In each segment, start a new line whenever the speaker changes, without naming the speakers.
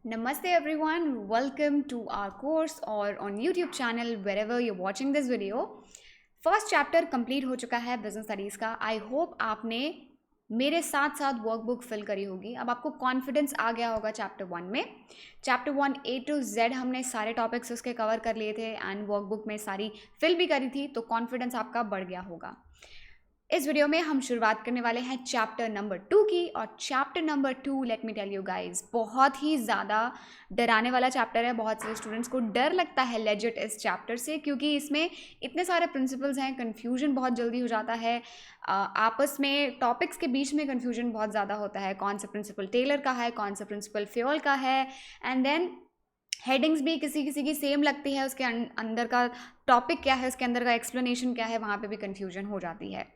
Namaste everyone, welcome to our course or on YouTube channel wherever you're watching this video. First chapter complete हो चुका है business studies का. I hope आपने मेरे साथ साथ वर्कबुक फिल करी होगी. अब आपको कॉन्फिडेंस आ गया होगा चैप्टर 1 में. चैप्टर 1 A to Z हमने सारे टॉपिक्स उसके कवर कर लिए थे एंड वर्कबुक में सारी फिल भी करी थी, तो कॉन्फिडेंस आपका बढ़ गया होगा. इस वीडियो में हम शुरुआत करने वाले हैं चैप्टर नंबर 2 की. और chapter number 2, let me tell you guys, बहुत ही ज़्यादा डराने वाला चैप्टर है. बहुत सारे स्टूडेंट्स को डर लगता है लेजिट इस चैप्टर से, क्योंकि इसमें इतने सारे प्रिंसिपल्स हैं. कन्फ्यूजन बहुत जल्दी हो जाता है. आपस में टॉपिक्स के बीच में कन्फ्यूजन बहुत ज़्यादा होता है. कौन सा प्रिंसिपल टेलर का है, कौन सा प्रिंसिपल फ्योल का है, एंड देन हेडिंग्स भी किसी किसी की सेम लगती है. उसके अंदर का टॉपिक क्या है, उसके अंदर का एक्सप्लेनेशन क्या है, वहाँ पे भी कन्फ्यूजन हो जाती है,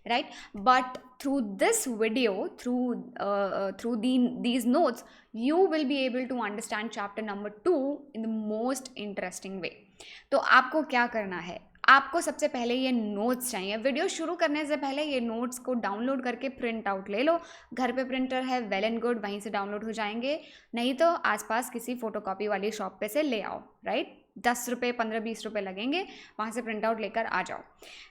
right? But through this video, through these notes, you will be able to understand chapter number 2 in the most interesting way. तो आपको क्या करना है? आपको सबसे पहले ये नोट्स चाहिए. वीडियो शुरू करने से पहले ये नोट्स को डाउनलोड करके प्रिंट आउट ले लो. घर पे प्रिंटर है, वेल एंड गुड, वहीं से डाउनलोड हो जाएंगे. नहीं तो आसपास किसी फोटोकॉपी वाली शॉप पे से ले आओ, राइट? 10 रुपये, 15-20 रुपये लगेंगे, वहाँ से प्रिंट आउट लेकर आ जाओ.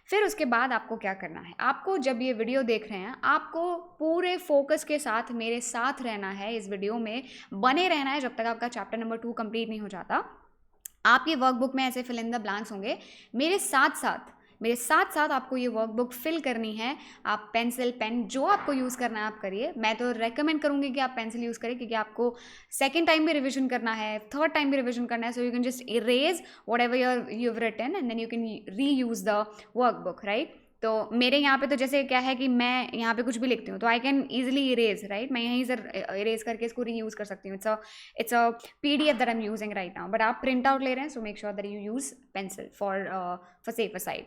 फिर उसके बाद आपको क्या करना है? आपको जब ये वीडियो देख रहे हैं, आपको पूरे फोकस के साथ मेरे साथ रहना है. इस वीडियो में बने रहना है जब तक आपका चैप्टर नंबर 2 कंप्लीट नहीं हो जाता. आपकी वर्कबुक में ऐसे फिल इन द ब्लैंक्स होंगे. मेरे साथ साथ आपको ये वर्कबुक फिल करनी है. आप पेंसिल, पेन, जो आपको यूज़ करना है आप करिए. मैं तो रेकमेंड करूँगी कि आप पेंसिल यूज़ करें, क्योंकि आपको सेकंड टाइम भी रिवीजन करना है, थर्ड टाइम भी रिवीजन करना है. So you can just erase whatever you have written and then you can reuse the workbook, right? तो मेरे यहाँ पे तो जैसे क्या है कि मैं यहाँ पे कुछ भी लिखती हूँ तो I can easily erase, right? मैं यहीं से इरेज करके इसको री यूज़ कर सकती हूँ. It's a PDF that I am using right now. But आप प्रिंट आउट ले रहे हैं, so make sure that you use pencil for safer side,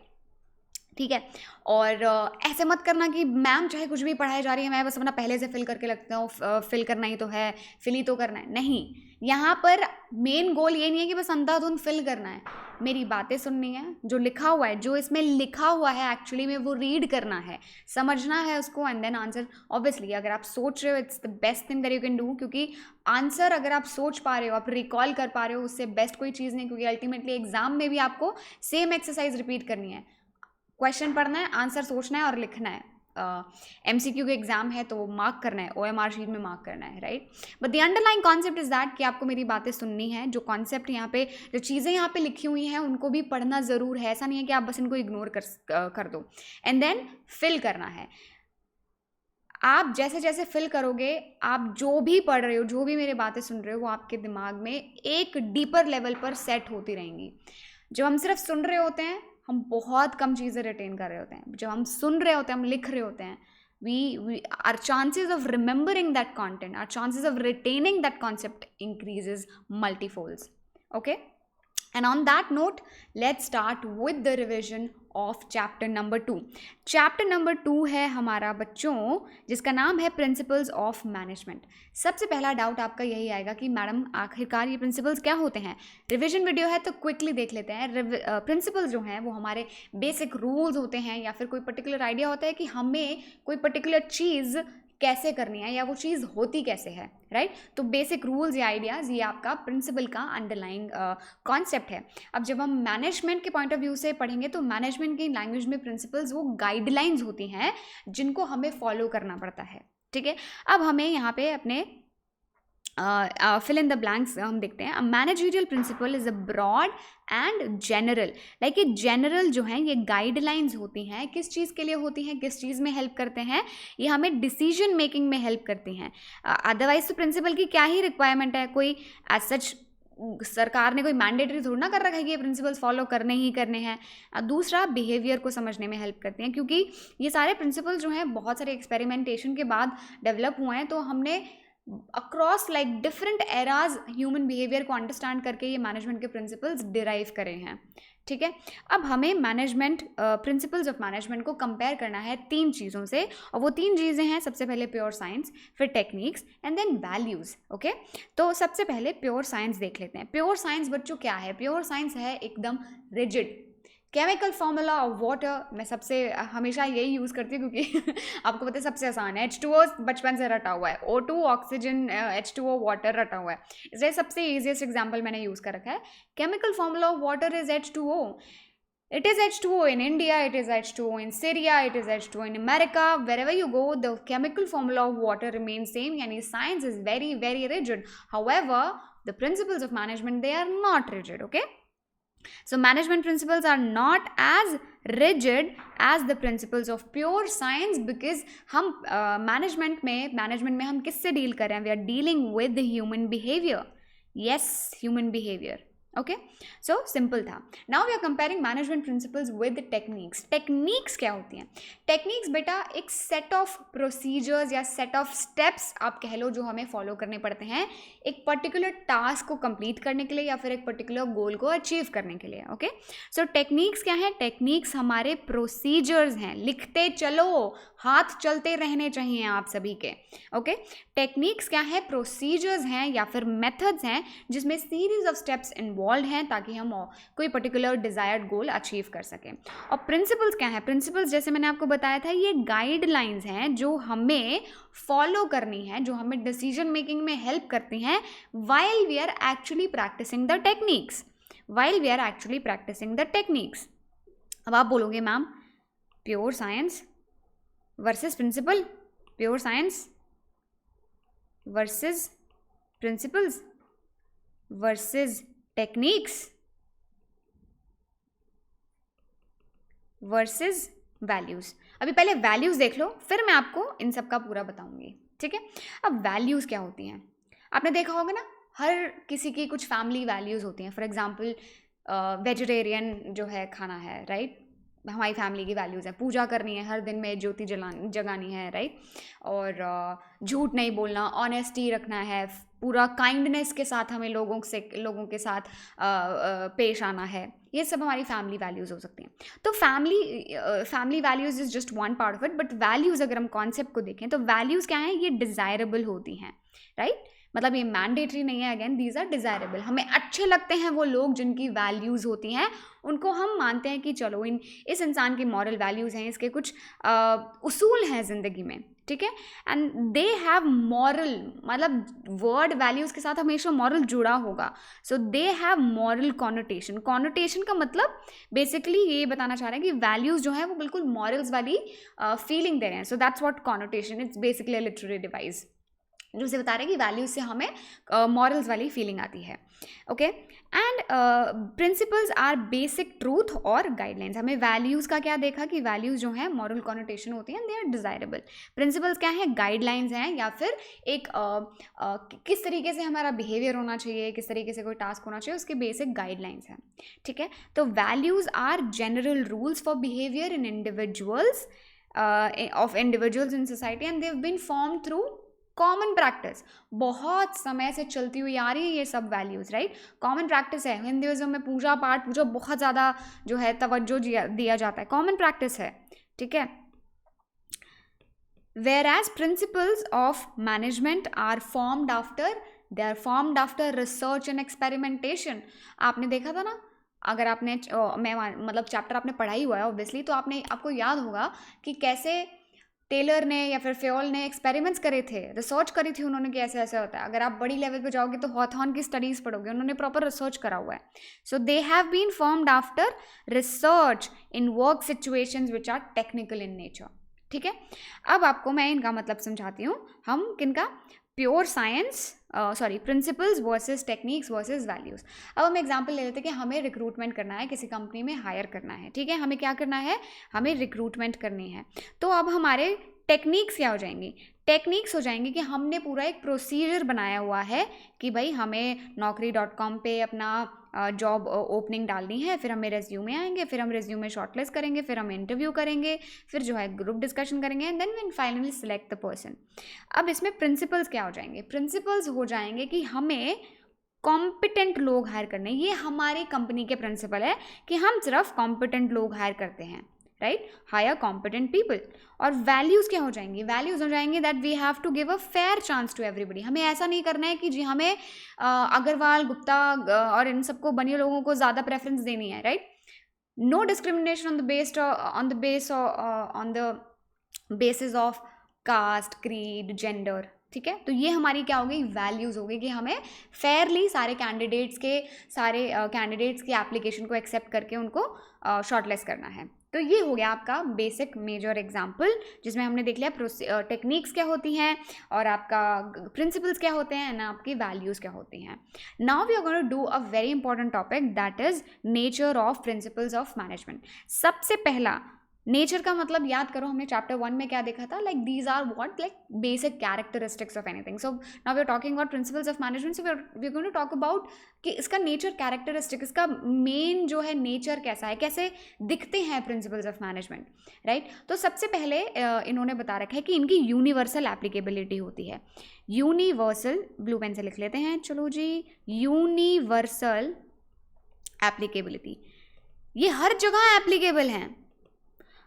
ठीक है? और ऐसे मत करना कि मैम चाहे कुछ भी पढ़ाई जा रही है, मैं बस अपना पहले से फिल करके लगता हूँ. फिल करना ही तो है, फिल ही तो करना है. नहीं, यहाँ पर मेन गोल ये नहीं है कि बस अंधाधुंध फिल करना है. मेरी बातें सुननी है, जो लिखा हुआ है, जो इसमें लिखा हुआ है एक्चुअली में वो रीड करना है, समझना है उसको, एंड देन आंसर. ऑब्वियसली अगर आप सोच रहे हो, it's the best thing that you can do, क्योंकि आंसर अगर आप सोच पा रहे हो, आप रिकॉल कर पा रहे हो, उससे बेस्ट कोई चीज़ नहीं. क्योंकि अल्टीमेटली एग्जाम में भी आपको सेम एक्सरसाइज रिपीट करनी है. क्वेश्चन पढ़ना है, आंसर सोचना है और लिखना है. MCQ के एग्जाम है तो मार्क करना है, OMR शीट में मार्क करना है, right? But the underlying concept is that कि आपको मेरी बातें सुननी है. जो कॉन्सेप्ट यहाँ पे, जो चीज़ें यहाँ पे लिखी हुई हैं, उनको भी पढ़ना ज़रूर है. ऐसा नहीं है कि आप बस इनको इग्नोर कर दो. एंड देन फिल करना है. आप जैसे जैसे फिल करोगे, आप जो भी पढ़ रहे हो, जो भी मेरी बातें सुन रहे हो, वो आपके दिमाग में एक डीपर लेवल पर सेट होती रहेंगी. जब हम सिर्फ सुन रहे होते हैं, हम बहुत कम चीज़ें रिटेन कर रहे होते हैं. जब हम सुन रहे होते हैं, हम लिख रहे होते हैं, our chances of remembering that content, our chances of retaining that concept increases multifolds. Okay? And on that note, let's start with the revision of chapter number 2. Chapter number 2 है हमारा बच्चों, जिसका नाम है प्रिंसिपल्स ऑफ मैनेजमेंट. सबसे पहला doubt आपका यही आएगा कि मैडम आखिरकार ये प्रिंसिपल्स क्या होते हैं? रिविजन वीडियो है तो क्विकली देख लेते हैं. प्रिंसिपल्स जो हैं वो हमारे बेसिक रूल्स होते हैं, या फिर कोई पर्टिकुलर आइडिया होता है कि हमें कोई पर्टिकुलर चीज़ कैसे करनी है, या वो चीज़ होती कैसे है, राइट? तो बेसिक रूल्स या आइडियाज़, ये आपका प्रिंसिपल का अंडरलाइंग कॉन्सेप्ट है. अब जब हम मैनेजमेंट के पॉइंट ऑफ व्यू से पढ़ेंगे, तो मैनेजमेंट की लैंग्वेज में प्रिंसिपल्स वो गाइडलाइंस होती हैं जिनको हमें फॉलो करना पड़ता है, ठीक है? अब हमें यहाँ पे अपने fill in the blanks हम देखते हैं. Managerial principle is a broad and general. Like ये जनरल जो हैं, ये गाइडलाइंस होती हैं. किस चीज़ के लिए होती हैं, किस चीज़ में हेल्प करते हैं? ये हमें डिसीजन मेकिंग में हेल्प करती हैं. अदरवाइज तो प्रिंसिपल की क्या ही रिक्वायरमेंट है? कोई एज सच सरकार ने कोई मैंडेटरी थोड़ा ना कर रखा है कि ये प्रिंसिपल्स फॉलो करने ही करने हैं. दूसरा, बिहेवियर को समझने में हेल्प करती हैं, क्योंकि ये सारे प्रिंसिपल्स जो हैं बहुत सारे एक्सपेरिमेंटेशन के बाद डेवलप हुए हैं. तो हमने across like different eras human behaviour को अंडरस्टैंड करके ये मैनेजमेंट के प्रिंसिपल्स डिराइव करे हैं, ठीक है? अब हमें मैनेजमेंट प्रिंसिपल्स ऑफ मैनेजमेंट को कंपेयर करना है 3 चीज़ों से, और वो 3 चीज़ें हैं. सबसे पहले प्योर साइंस, फिर techniques, and then values. Okay, तो सबसे पहले प्योर साइंस देख लेते हैं. प्योर साइंस बच्चों क्या है? प्योर साइंस है एकदम rigid. Chemical formula of water, मैं सबसे हमेशा यही यूज़ करती हूँ क्योंकि आपको पता है सबसे आसान है। H2O बचपन से रटा हुआ है, O2 ऑक्सीजन, H2O वाटर रटा हुआ है, इसलिए सबसे ईजिएस्ट एग्जाम्पल मैंने यूज़ कर रखा है। Chemical formula of water is H2O. It is H2O in India, it is H2O in Syria, it is H2O in America. Wherever you go, the chemical formula of water remains same. Yani science is very, very rigid. However, the principles of management, they are not rigid, okay? So management principles are not as rigid as the principles of pure science, because हम management में हम किससे deal कर रहे हैं? We are dealing with the human behavior. Yes, human behavior. Okay, so simple था. Now we are comparing management principles with techniques. Techniques क्या होती हैं? टेक्निक्स बेटा एक सेट ऑफ प्रोसीजर्स या सेट ऑफ स्टेप्स आप कह लो जो हमें फॉलो करने पड़ते हैं एक पर्टिकुलर टास्क को कंप्लीट करने के लिए या फिर एक पर्टिकुलर गोल को अचीव करने के लिए. ओके, सो टेक्निक्स क्या है? टेक्निक्स हमारे प्रोसीजर्स हैं. लिखते चलो, हाथ चलते रहने चाहिए आप सभी के. ओके, टेक्निक्स क्या है? प्रोसीजर्स हैं या फिर मेथड्स हैं जिसमें सीरीज ऑफ स्टेप्स इन्वॉल्व हैं ताकि हम कोई पर्टिकुलर डिजायर्ड गोल अचीव कर सकें. और प्रिंसिपल्स क्या है? प्रिंसिपल्स जैसे मैंने आपको बताया था ये गाइडलाइंस हैं जो हमें फॉलो करनी है, जो हमें डिसीजन मेकिंग में हेल्प करती हैं while we are actually practicing the techniques. while we are actually practicing the techniques. अब आप बोलोगे ma'am pure science versus principle, pure science versus principles versus techniques versus values. अभी पहले वैल्यूज देख लो, फिर मैं आपको इन सब का पूरा बताऊंगी. ठीक है, अब वैल्यूज क्या होती हैं? आपने देखा होगा ना, हर किसी की कुछ फैमिली वैल्यूज होती हैं. फॉर एग्जांपल वेजिटेरियन जो है खाना है, राइट? हमारी फैमिली की वैल्यूज़ हैं, पूजा करनी है, हर दिन में ज्योति जगानी है, राइट? और झूठ नहीं बोलना, ऑनेस्टी रखना है, पूरा काइंडनेस के साथ हमें लोगों के साथ पेश आना है. ये सब हमारी फैमिली वैल्यूज़ हो सकती हैं. तो family values is just one part of it. But values अगर हम कॉन्सेप्ट को देखें तो वैल्यूज़ क्या हैं? ये डिज़ायरेबल होती हैं, राइट? मतलब ये मैंडेटरी नहीं है. Again these are desirable. हमें अच्छे लगते हैं वो लोग जिनकी वैल्यूज़ होती हैं, उनको हम मानते हैं कि चलो इस इंसान की मॉरल वैल्यूज़ हैं, इसके कुछ उसूल हैं ज़िंदगी में. ठीक है, एंड दे हैव मॉरल, मतलब वर्ड वैल्यूज़ के साथ हमेशा मॉरल जुड़ा होगा. So they have moral connotation. Connotation का मतलब बेसिकली ये बताना चाह रहे हैं कि वैल्यूज़ जो है वो बिल्कुल मॉरल्स वाली फीलिंग दे रहे हैं. So that's what connotation. It's basically a literary device जो से बता रहे हैं कि वैल्यूज से हमें मॉरल्स वाली फीलिंग आती है. Okay, and principles are basic truth और गाइडलाइंस. हमें वैल्यूज़ का क्या देखा कि वैल्यूज़ जो हैं मॉरल कॉनोटेशन होती हैं, दे आर डिज़ायरेबल. प्रिंसिपल्स क्या है? गाइडलाइंस हैं या फिर एक किस तरीके से हमारा बिहेवियर होना चाहिए, किस तरीके से कोई टास्क होना चाहिए, उसके बेसिक गाइडलाइंस हैं. ठीक है, तो values are general rules for behaviour in individuals of individuals in society and they have been form through common practice. बहुत समय से चलती हुई आ रही है ये सब वैल्यूज़, राइट? कॉमन प्रैक्टिस है. हिंदुइज्म में पूजा बहुत ज़्यादा जो है तवज्जो दिया जाता है, कॉमन प्रैक्टिस है. ठीक है, whereas principles of management are formed after research and experimentation. आपने देखा था ना, अगर आपने मतलब चैप्टर आपने पढ़ा ही हुआ है ऑब्वियसली, तो आपको याद होगा कि कैसे टेलर ने या फिर फेयोल ने एक्सपेरिमेंट्स करे थे, रिसर्च करी थी उन्होंने कि ऐसे ऐसे होता है. अगर आप बड़ी लेवल पे जाओगे तो हॉथॉर्न की स्टडीज़ पढ़ोगे, उन्होंने प्रॉपर रिसर्च करा हुआ है. So they have been formed after research in work situations which are technical in nature. ठीक है, अब आपको मैं इनका मतलब समझाती हूँ. हम किनका? Pure science principles versus techniques versus values. अब हम एग्जांपल ले लेते हैं कि हमें रिक्रूटमेंट करना है, किसी कंपनी में हायर करना है. ठीक है, हमें क्या करना है? हमें रिक्रूटमेंट करनी है. तो अब हमारे टेक्निक्स क्या हो जाएंगी? टेक्निक्स हो जाएंगी कि हमने पूरा एक प्रोसीजर बनाया हुआ है कि भाई हमें naukri.com पे अपना जॉब ओपनिंग डालनी है, फिर हमें रेज्यूमे आएंगे, फिर हम रेज्यूमे शॉर्टलिस्ट करेंगे, फिर हम इंटरव्यू करेंगे, फिर जो है ग्रुप डिस्कशन करेंगे and then we finally select the person. अब इसमें प्रिंसिपल्स क्या हो जाएंगे? प्रिंसिपल्स हो जाएंगे कि हमें कॉम्पिटेंट लोग हायर करने. ये हमारी कंपनी के प्रिंसिपल है कि हम सिर्फ कॉम्पिटेंट लोग हायर करते हैं, राइट? Hire competent people. और वैल्यूज़ क्या हो जाएंगी? वैल्यूज़ हो जाएंगी that we have to give a fair chance to everybody. हमें ऐसा नहीं करना है कि जी हमें अग्रवाल, गुप्ता और इन सबको बनिए लोगों को ज़्यादा प्रेफरेंस देनी है, right? No discrimination on the basis of caste, creed, gender, ठीक है। तो ये हमारी क्या हो गई, वैल्यूज़ हो गई कि हमें फेयरली सारे कैंडिडेट्स की एप्लीकेशन को एक्सेप्ट करके उनको शॉर्टलिस्ट करना है। तो ये हो गया आपका बेसिक मेजर एग्जाम्पल, जिसमें हमने देख लिया टेक्निक्स क्या होती हैं और आपका प्रिंसिपल्स क्या होते हैं एंड आपकी वैल्यूज़ क्या होती हैं। Now we are going to do a very important topic, that is nature of principles of management. सबसे पहला, नेचर का मतलब याद करो, हमने चैप्टर 1 में क्या देखा था, like these are what, like basic characteristics of anything. So now we are talking about principles of management, so we are going to talk about कि इसका नेचर, कैरेक्टरिस्टिक, इसका मेन जो है नेचर कैसा है, कैसे दिखते हैं प्रिंसिपल्स ऑफ मैनेजमेंट, राइट। तो सबसे पहले इन्होंने बता रखा है कि इनकी यूनिवर्सल एप्लीकेबिलिटी होती है। यूनिवर्सल, ब्लू पेन से लिख लेते हैं, चलो जी, यूनिवर्सल एप्लीकेबिलिटी, ये हर जगह एप्लीकेबल हैं।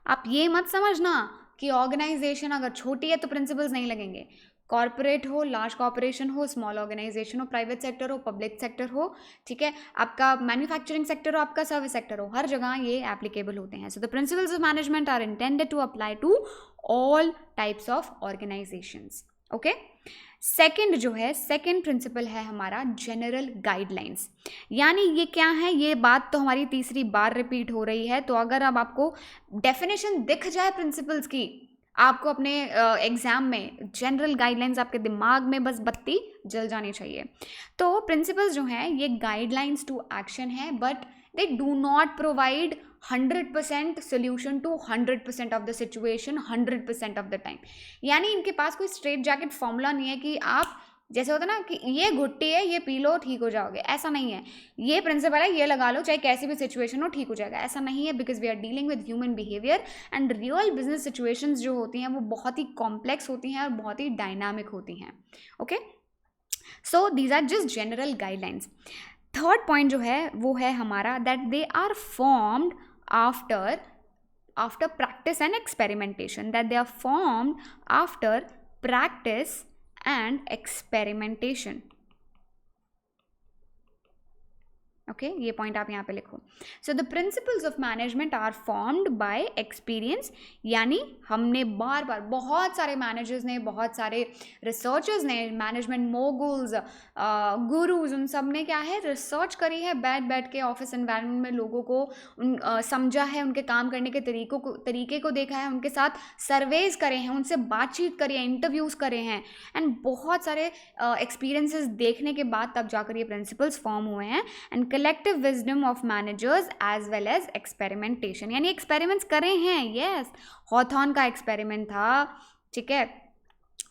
आप ये मत समझना कि ऑर्गेनाइजेशन अगर छोटी है तो प्रिंसिपल्स नहीं लगेंगे। कॉर्पोरेट हो, लार्ज कॉर्पोरेशन हो, स्मॉल ऑर्गेनाइजेशन हो, प्राइवेट सेक्टर हो, पब्लिक सेक्टर हो, ठीक है, आपका मैन्युफैक्चरिंग सेक्टर हो, आपका सर्विस सेक्टर हो, हर जगह ये एप्लीकेबल होते हैं। So the principles of management are intended to apply to all types of organisations, okay. Second जो है, सेकंड प्रिंसिपल है हमारा जनरल गाइडलाइंस। यानी ये क्या है, ये बात तो हमारी तीसरी बार रिपीट हो रही है। तो अगर अब आपको डेफिनेशन दिख जाए प्रिंसिपल्स की, आपको अपने एग्जाम में जनरल गाइडलाइंस आपके दिमाग में बस बत्ती जल जानी चाहिए। तो प्रिंसिपल्स जो हैं ये गाइडलाइंस टू एक्शन है, but they do not provide 100% solution to 100% of the situation 100% of the time. यानी इनके पास कोई स्ट्रेट जैकेट फॉर्मूला नहीं है कि आप, जैसे होता है ना कि ये घुट्टी है, ये पी लो, ठीक हो जाओगे, ऐसा नहीं है। ये प्रिंसिपल है, ये लगा लो, चाहे कैसी भी सिचुएशन हो, ठीक हो जाएगा, ऐसा नहीं है। Because we are dealing with human behaviour and real business situations जो होती हैं वो बहुत ही कॉम्प्लेक्स होती हैं और बहुत ही डायनामिक होती हैं, okay. So these are just general guidelines. Third point जो है वो है हमारा, that they are formed after practice and experimentation, that they are formed after practice and experimentation, okay ये पॉइंट आप यहाँ पे लिखो। So the principles of management are formed by experience, यानी हमने बार बार, बहुत सारे मैनेजर्स ने, बहुत सारे रिसर्चर्स ने, मैनेजमेंट मोगुल्स, गुरुज, उन सब ने क्या है, रिसर्च करी है, बैठ के ऑफिस एनवायरनमेंट में लोगों को समझा है, उनके काम करने के तरीके को देखा है, उनके साथ सर्वेज करे हैं, उनसे बातचीत करी है, इंटरव्यूज़ करे हैं, एंड बहुत सारे एक्सपीरियंसेस देखने के बाद तब जाकर ये प्रिंसिपल्स फॉर्म हुए हैं। And collective wisdom of managers as well as experimentation, यानी एक्सपेरिमेंट्स करे हैं। यस, हॉथॉर्न का एक्सपेरिमेंट था, ठीक है,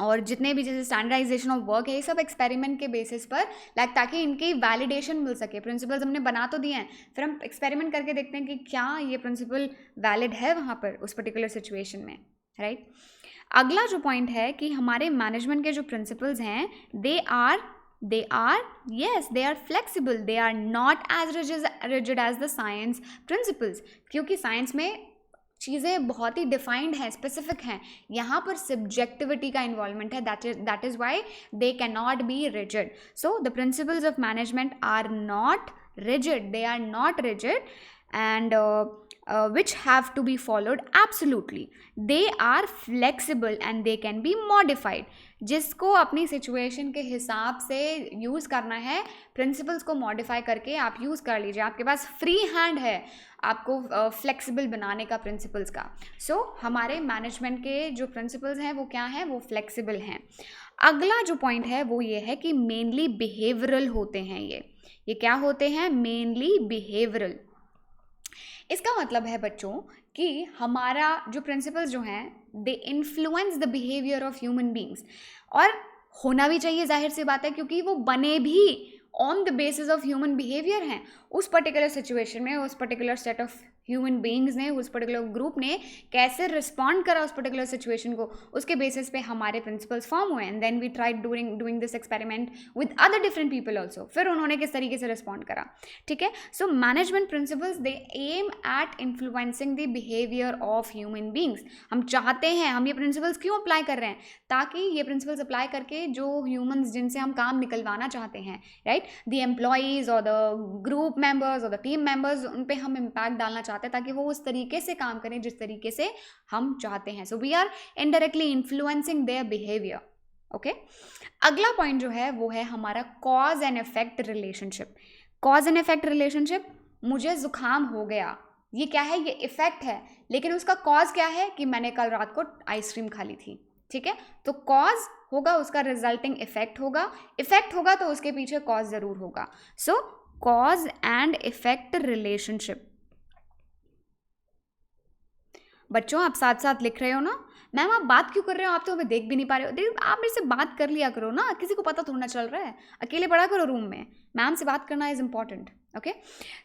और जितने भी जैसे स्टैंडर्डाइजेशन ऑफ वर्क है, ये सब एक्सपेरिमेंट के बेसिस पर, लाइक ताकि इनकी वैलिडेशन मिल सके। प्रिंसिपल्स हमने बना तो दिए हैं, फिर हम एक्सपेरिमेंट करके देखते हैं कि क्या ये प्रिंसिपल वैलिड है वहाँ पर उस पर्टिकुलर सिचुएशन में, राइट। अगला जो पॉइंट है कि हमारे मैनेजमेंट के जो प्रिंसिपल्स हैं, they are flexible, they are not as rigid as the science principles, क्योंकि साइंस में चीज़ें बहुत ही डिफाइंड हैं, स्पेसिफिक हैं, यहाँ पर सब्जेक्टिविटी का इन्वॉल्वमेंट है, that is why they can not be rigid. So the principles of management are not rigid, they are not rigid and which have to be followed absolutely. They are flexible and they can be modified. जिसको अपनी situation के हिसाब से use करना है, principles को modify करके आप यूज़ कर लीजिए, आपके पास फ्री हैंड है आपको फ्लेक्सिबल बनाने का प्रिंसिपल्स का। सो हमारे मैनेजमेंट के जो प्रिंसिपल्स हैं वो क्या हैं, वो फ्लेक्सिबल हैं। अगला जो पॉइंट है वो ये है कि मेनली बिहेवियरल होते हैं। ये क्या होते हैं, मेनली बिहेवियरल। इसका मतलब है बच्चों कि हमारा जो प्रिंसिपल्स जो हैं, they influence the behaviour of human beings, और होना भी चाहिए, जाहिर सी बात है, क्योंकि वो बने भी on the basis of human behaviour हैं। उस पर्टिकुलर सिचुएशन में उस particular set of human beings ने, उस पर्टिकुलर ग्रुप ने कैसे रिस्पॉन्ड करा उस पर्टिकुलर सिचुएशन को, उसके बेसिस पे हमारे प्रिंसिपल्स फॉर्म हुए। And then we tried doing this experiment with other different people also, फिर उन्होंने किस तरीके से रिस्पॉन्ड करा, ठीक है। So management principles they aim at influencing the behaviour of human beings. हम चाहते हैं, हम ये प्रिंसिपल्स क्यों अप्लाई कर रहे हैं, ताकि ये प्रिंसिपल्स अप्लाई करके जो ह्यूमन्स जिनसे हम काम निकलवाना चाहते हैं, राइट, द एम्प्लॉयज़ और द ग्रुप मेंबर्स और द टीम मेंबर्स, उन पे हम इम्पैक्ट डालना चाहते चाहते हैं ताकि वो उस तरीके से काम करें जिस तरीके से हम चाहते हैं. So we are indirectly influencing their behaviour. Okay, अगला पॉइंट जो है वो है हमारा cause and effect relationship. Cause and effect relationship, मुझे जुकाम हो गया, ये क्या है, ये इफेक्ट है, लेकिन उसका कॉज क्या है कि मैंने कल रात को आइसक्रीम खा ली थी. ठीक है, तो कॉज होगा, उसका रिजल्टिंग इफेक्ट होगा, इफेक्ट होगा तो उसके पीछे कॉज जरूर होगा. Show cause and effect relationship. बच्चों आप साथ साथ लिख रहे हो ना? मैम आप बात क्यों कर रहे हो, आप तो हमें देख भी नहीं पा रहे हो. आप मेरे से बात कर लिया करो ना, किसी को पता थोड़ा ना चल रहा है. अकेले पढ़ा करो रूम में, मैम से बात करना is important. Okay,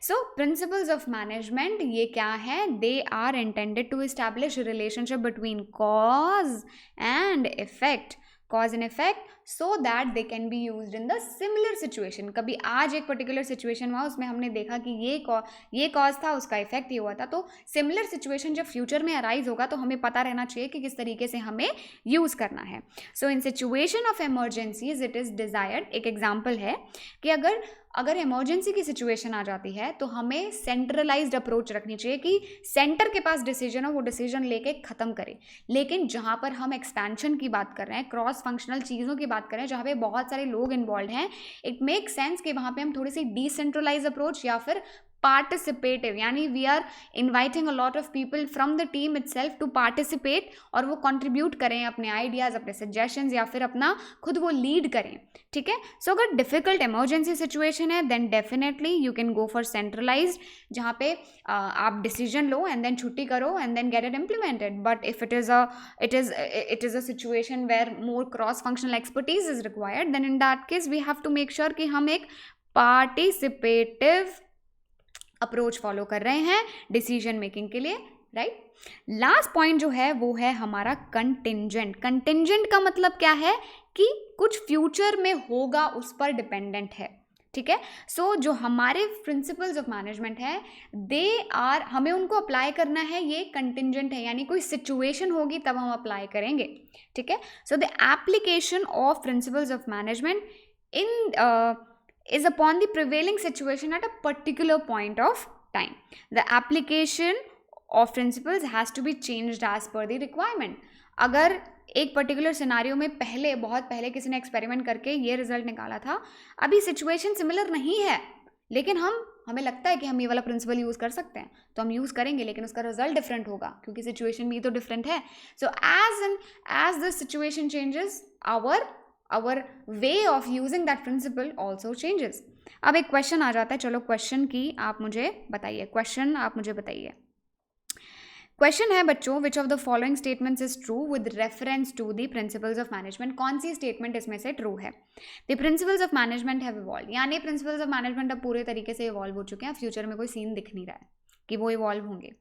so principles of management ये क्या है, they are intended to establish relationship between cause and effect, cause and effect, so that they can be used in the similar situation. कभी आज एक particular situation हुआ, उसमें हमने देखा कि ये कॉज था, उसका इफेक्ट ये हुआ था. तो सिमिलर सिचुएशन जब फ्यूचर में अराइज होगा तो हमें पता रहना चाहिए कि किस तरीके से हमें यूज़ करना है. So in situation of emergencies it is desired, एक एग्जाम्पल है कि अगर इमरजेंसी की सिचुएशन आ जाती है तो हमें सेंट्रलाइज्ड अप्रोच रखनी चाहिए कि सेंटर के पास डिसीजन हो, वो डिसीजन लेके ख़त्म करे. लेकिन जहाँ पर हम एक्सपेंशन की बात कर रहे हैं, क्रॉस फंक्शनल चीज़ों की बात कर रहे हैं, जहाँ पे बहुत सारे लोग इन्वॉल्व हैं, इट मेक सेंस कि वहाँ पे हम थोड़ी सी डिसेंट्रलाइज अप्रोच या फिर पार्टिसिपेटिव, यानी we are inviting a lot of people from the team itself to participate, और वो कंट्रीब्यूट करें अपने आइडियाज़, अपने सजेशंस, या फिर अपना खुद वो लीड करें. ठीक है, सो अगर डिफिकल्ट इमरजेंसी सिचुएशन है then definitely you can go for centralised, जहाँ पे आप डिसीजन लो एंड देन छुट्टी करो and then get it implemented. But if it is a situation where more cross functional expertise is required, then in that case we have to make sure कि हम एक participative approach follow कर रहे हैं decision making के लिए. Right, last point जो है वो है हमारा कंटिंजेंट. कंटिंजेंट का मतलब क्या है कि कुछ फ्यूचर में होगा उस पर डिपेंडेंट है. ठीक है, सो जो हमारे प्रिंसिपल्स ऑफ मैनेजमेंट है दे आर, हमें उनको अप्लाई करना है, ये कंटिंजेंट है, यानी कोई सिचुएशन होगी तब हम अप्लाई करेंगे. ठीक है, so the application of principles of management in is upon the prevailing situation at a particular point of time. The application of principles has to be changed as per the requirement. अगर एक particular scenario में बहुत पहले किसी ने experiment करके ये result निकाला था, अभी सिचुएशन सिमिलर नहीं है, लेकिन हमें लगता है कि हम ये वाला प्रिंसिपल यूज़ कर सकते हैं, तो हम यूज़ करेंगे, लेकिन उसका रिजल्ट डिफरेंट होगा क्योंकि सिचुएशन भी तो डिफरेंट है. So as the situation changes, our way of using that principle also changes. अब एक क्वेश्चन आ जाता है, चलो क्वेश्चन आप मुझे बताइए. क्वेश्चन है बच्चों, which of the following statements is true with reference to the principles of management. कौन सी स्टेटमेंट इसमें से ट्रू है? The principles of management have evolve, यानी प्रिंसिपल्स ऑफ मैनेजमेंट अब पूरे तरीके से इवॉल्व हो चुके हैं, फ्यूचर में कोई सीन दिख नहीं रहा है कि वो इवॉल्व होंगे.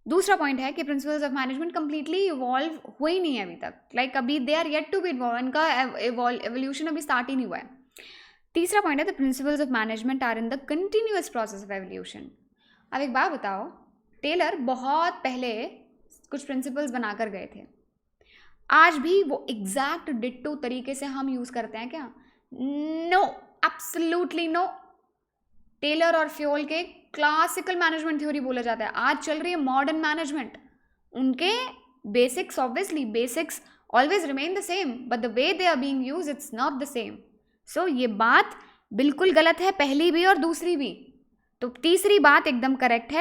दूसरा पॉइंट है कि principles of management completely evolve हुए ही नहीं है अभी तक, लाइक अभी they are yet to be evolve, इनका एवोल्यूशन अभी स्टार्ट ही नहीं हुआ है. तीसरा पॉइंट है the principles of management are in the continuous process of evolution. अब एक बात बताओ, टेलर बहुत पहले कुछ प्रिंसिपल्स बनाकर गए थे, आज भी वो एग्जैक्ट डिट्टो तरीके से हम यूज़ करते हैं क्या? No, absolutely no. टेलर और फ्योल के क्लासिकल मैनेजमेंट थ्योरी बोला जाता है, आज चल रही है मॉडर्न मैनेजमेंट. उनके basics, obviously basics always remain the same, but the way they are being used it's not the same. So ये बात बिल्कुल गलत है, पहली भी और दूसरी भी. तो तीसरी बात एकदम करेक्ट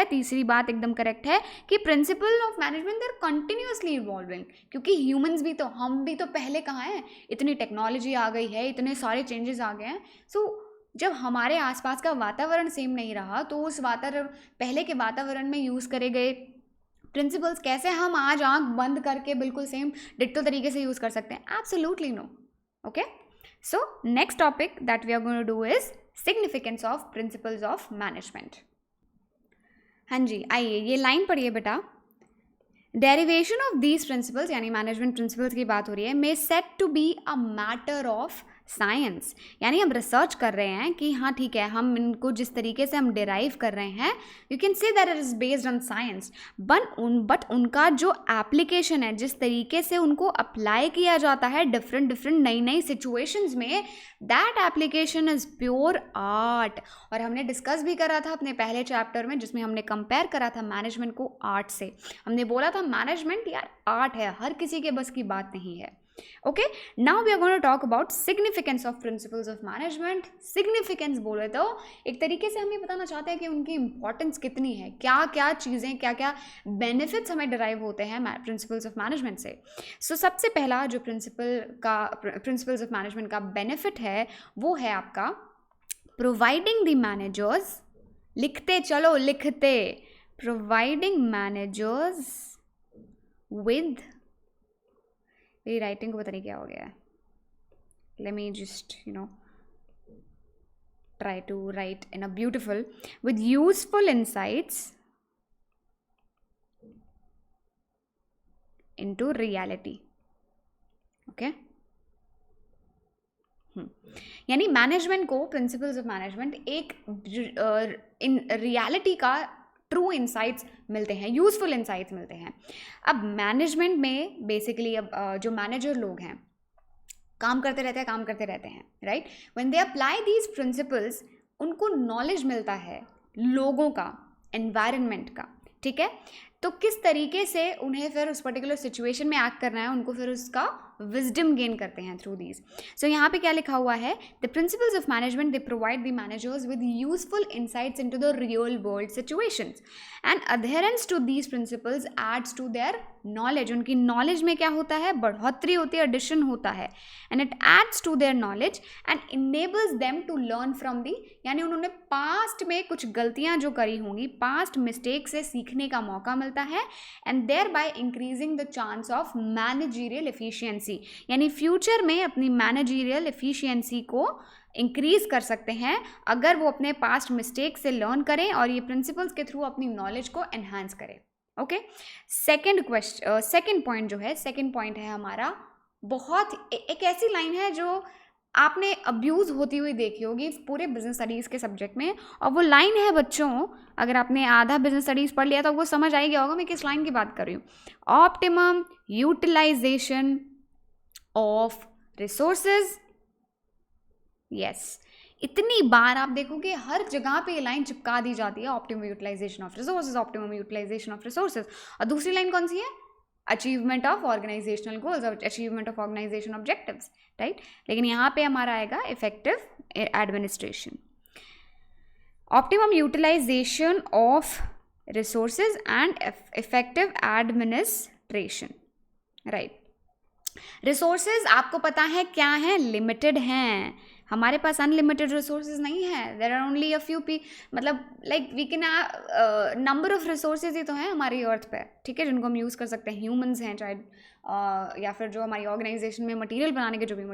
है कि principle of management they are continuously evolving, क्योंकि ह्यूमंस भी तो, हम भी तो पहले कहाँ हैं, इतनी टेक्नोलॉजी आ गई है, इतने सारे चेंजेस आ गए हैं. सो जब हमारे आसपास का वातावरण सेम नहीं रहा तो उस पहले के वातावरण में यूज़ करे गए प्रिंसिपल्स कैसे हम आज आंख बंद करके बिल्कुल सेम डिट्टो तरीके से यूज़ कर सकते हैं? Absolutely no. Okay, so next topic that we are going to do is significance of principles of management. हाँ जी, आइए ये लाइन पढ़िए बेटा. डेरिवेशन ऑफ दीज प्रिंसिपल्स, यानी मैनेजमेंट प्रिंसिपल्स की बात हो रही है, may set to be a matter of science, यानी हम रिसर्च कर रहे हैं कि हाँ ठीक है, हम इनको जिस तरीके से हम डिराइव कर रहे हैं, you can say that it is based on science, but उनका जो एप्लीकेशन है, जिस तरीके से उनको अप्लाई किया जाता है डिफरेंट नई नई सिचुएशंस में, that application is pure art. और हमने डिस्कस भी करा था अपने पहले चैप्टर में, जिसमें हमने कंपेयर करा था मैनेजमेंट को आर्ट से। हमने बोला था मैनेजमेंट यार आर्ट है, हर किसी के बस की बात नहीं है। Okay, now we are going to talk about significance of principles of management. Significance बोले तो एक तरीके से हम ये बताना चाहते हैं कि उनकी इंपॉर्टेंस कितनी है, क्या क्या चीज़ें, क्या क्या बेनिफिट्स हमें डिराइव होते हैं प्रिंसिपल्स ऑफ मैनेजमेंट से। सो सबसे पहला जो प्रिंसिपल्स ऑफ मैनेजमेंट का बेनिफिट है वो है आपका प्रोवाइडिंग द मैनेजर्स, लिखते चलो लिखते, प्रोवाइडिंग मैनेजर्स विद, मेरी राइटिंग को पता नहीं क्या हो गया है, let me just try to write in a beautiful, with useful insights into reality. Okay, यानी मैनेजमेंट को, प्रिंसिपल्स ऑफ मैनेजमेंट एक इन रियलिटी का ट्रू इंसाइट्स मिलते हैं, यूजफुल इंसाइट्स मिलते हैं। अब मैनेजमेंट में बेसिकली अब जो मैनेजर लोग हैं काम करते रहते हैं, right. When they apply these principles, उनको नॉलेज मिलता है लोगों का, एनवायरनमेंट का, ठीक है। तो किस तरीके से उन्हें फिर उस पर्टिकुलर सिचुएशन में एक्ट करना है, उनको फिर उसका विजडम गेन करते हैं थ्रू दीज। सो यहाँ पे क्या लिखा हुआ है, the principles of management they provide the managers with useful insights into the real world situations and adherence to these principles adds to their knowledge. उनकी नॉलेज में क्या होता है, बढ़ोतरी होती है, एडिशन होता है, and it adds to their knowledge and enables them to learn from the, यानी उन्होंने पास्ट में कुछ गलतियां जो करी होंगी, पास्ट मिस्टेक से सीखने का मौका मिलता है, and thereby increasing the chance of managerial efficiency, यानी फ्यूचर में अपनी मैनेजरियल एफिशिएंसी को इंक्रीज कर सकते हैं अगर वो अपने पास्ट मिस्टेक से लर्न करें और ये प्रिंसिपल्स के थ्रू अपनी नॉलेज को एनहांस करें। ओके, सेकंड पॉइंट जो है, सेकंड पॉइंट है हमारा, बहुत एक ऐसी लाइन है जो आपने अब्यूज होती हुई देखी होगी पूरे बिजनेस स्टडीज़ के सब्जेक्ट में, और वो लाइन है बच्चों, अगर आपने आधा बिजनेस स्टडीज़ पढ़ लिया तो वो समझ आ गया होगा मैं किस लाइन की बात कर रही हूँ। Optimum utilisation of resources. Yes, इतनी बार आप देखोगे हर जगह पे ये लाइन चिपका दी जाती है, optimum utilisation of resources, optimum utilisation of resources. और दूसरी लाइन कौन सी है, achievement of organisational goals, achievement of organisation objectives, right. लेकिन यहाँ पे हमारा आएगा effective administration, optimum utilisation of resources and effective administration, right. Resources आपको पता है क्या है, लिमिटेड हैं, हमारे पास अनलिमिटेड रिसोर्सेज नहीं है, there are only a few मतलब like we can number of resources ही तो हैं हमारी अर्थ पे, ठीक है, जिनको हम यूज़ कर सकते हैं। ह्यूमंस हैं चाहे या फिर जो हमारी ऑर्गेनाइजेशन में मटेरियल बनाने के जो भी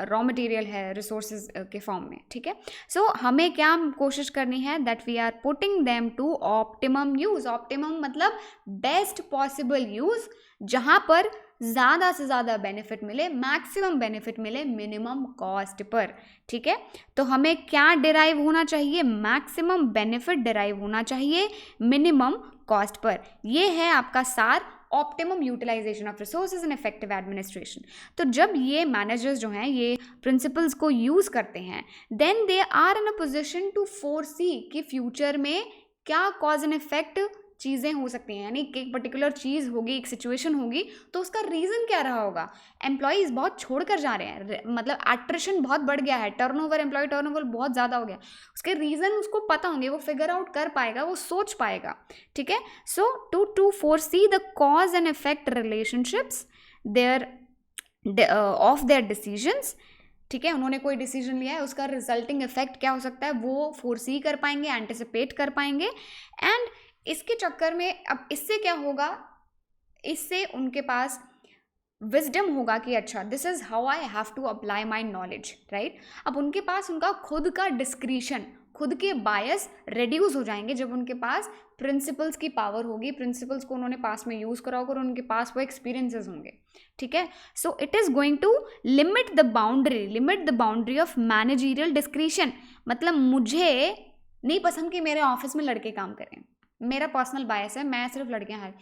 रॉ मटेरियल है रिसोर्सेज के फॉर्म में, ठीक है। सो हमें क्या कोशिश करनी है, that we are putting them to optimum use. Optimum मतलब बेस्ट पॉसिबल यूज़, जहाँ पर ज़्यादा से ज़्यादा बेनिफिट मिले, मैक्सिमम बेनिफिट मिले मिनिमम कॉस्ट पर, ठीक है। तो हमें क्या डिराइव होना चाहिए, मैक्सिमम बेनिफिट डिराइव होना चाहिए मिनिमम कॉस्ट पर। ये है आपका सार, optimum utilisation of resources and effective administration. तो जब ये मैनेजर्स जो हैं ये प्रिंसिपल्स को यूज़ करते हैं, then they are in a position to foresee कि फ्यूचर में क्या कॉज एंड इफेक्ट चीज़ें हो सकती हैं, यानी कि एक पर्टिकुलर चीज़ होगी, एक सिचुएशन होगी, तो उसका रीज़न क्या रहा होगा। एम्प्लॉयज़ बहुत छोड़ कर जा रहे हैं, मतलब एट्रिशन बहुत बढ़ गया है, टर्नओवर, एम्प्लॉय टर्नओवर बहुत ज़्यादा हो गया, उसके रीज़न उसको पता होंगे, वो फिगर आउट कर पाएगा, वो सोच पाएगा, ठीक है। So to foresee the cause and effect relationships there of their decisions, ठीक है, उन्होंने कोई डिसीजन लिया है, उसका रिजल्टिंग इफेक्ट क्या हो सकता है वो फोरसी कर पाएंगे, एंटिसिपेट कर पाएंगे। एंड इसके चक्कर में अब इससे क्या होगा, इससे उनके पास विजडम होगा कि अच्छा this is how I have to apply my knowledge, right. अब उनके पास उनका खुद का डिस्क्रिशन खुद के बायस रिड्यूस हो जाएंगे जब उनके पास प्रिंसिपल्स की पावर होगी, प्रिंसिपल्स को उन्होंने पास में यूज़ करा होगा और उनके पास वो एक्सपीरियंसेस होंगे, ठीक है। So it is going to limit the boundary of managerial discretion. मतलब मुझे नहीं पसंद कि मेरे ऑफिस में लड़के काम करें, मेरा पर्सनल बायस है, मैं सिर्फ लड़कियां हायर,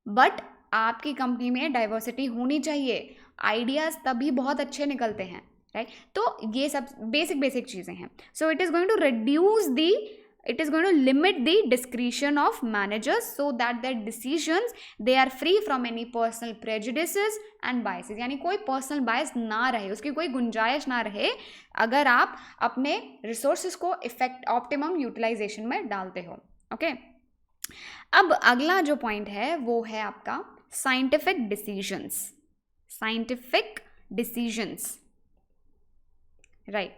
बट आपकी कंपनी में डाइवर्सिटी होनी चाहिए, आइडियाज़ तभी बहुत अच्छे निकलते हैं, राइट। तो ये सब बेसिक चीज़ें हैं। So it is going to limit the discretion of managers so that their decisions they are free from any personal prejudices and biases। यानी कोई पर्सनल बायस ना रहे, उसकी कोई गुंजाइश ना रहे अगर आप अपने रिसोर्सेज को ऑप्टिमम यूटिलाइजेशन में डालते हो, ओके। अब अगला जो पॉइंट है वो है आपका साइंटिफिक डिसीजंस, राइट।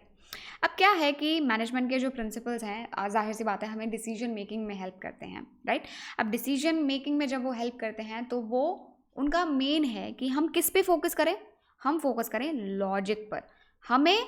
अब क्या है कि मैनेजमेंट के जो प्रिंसिपल्स हैं जाहिर सी बात है हमें डिसीजन मेकिंग में हेल्प करते हैं, राइट। अब डिसीजन मेकिंग में जब वो हेल्प करते हैं तो वो उनका मेन है कि हम किस पे फोकस करें, हम फोकस करें लॉजिक पर। हमें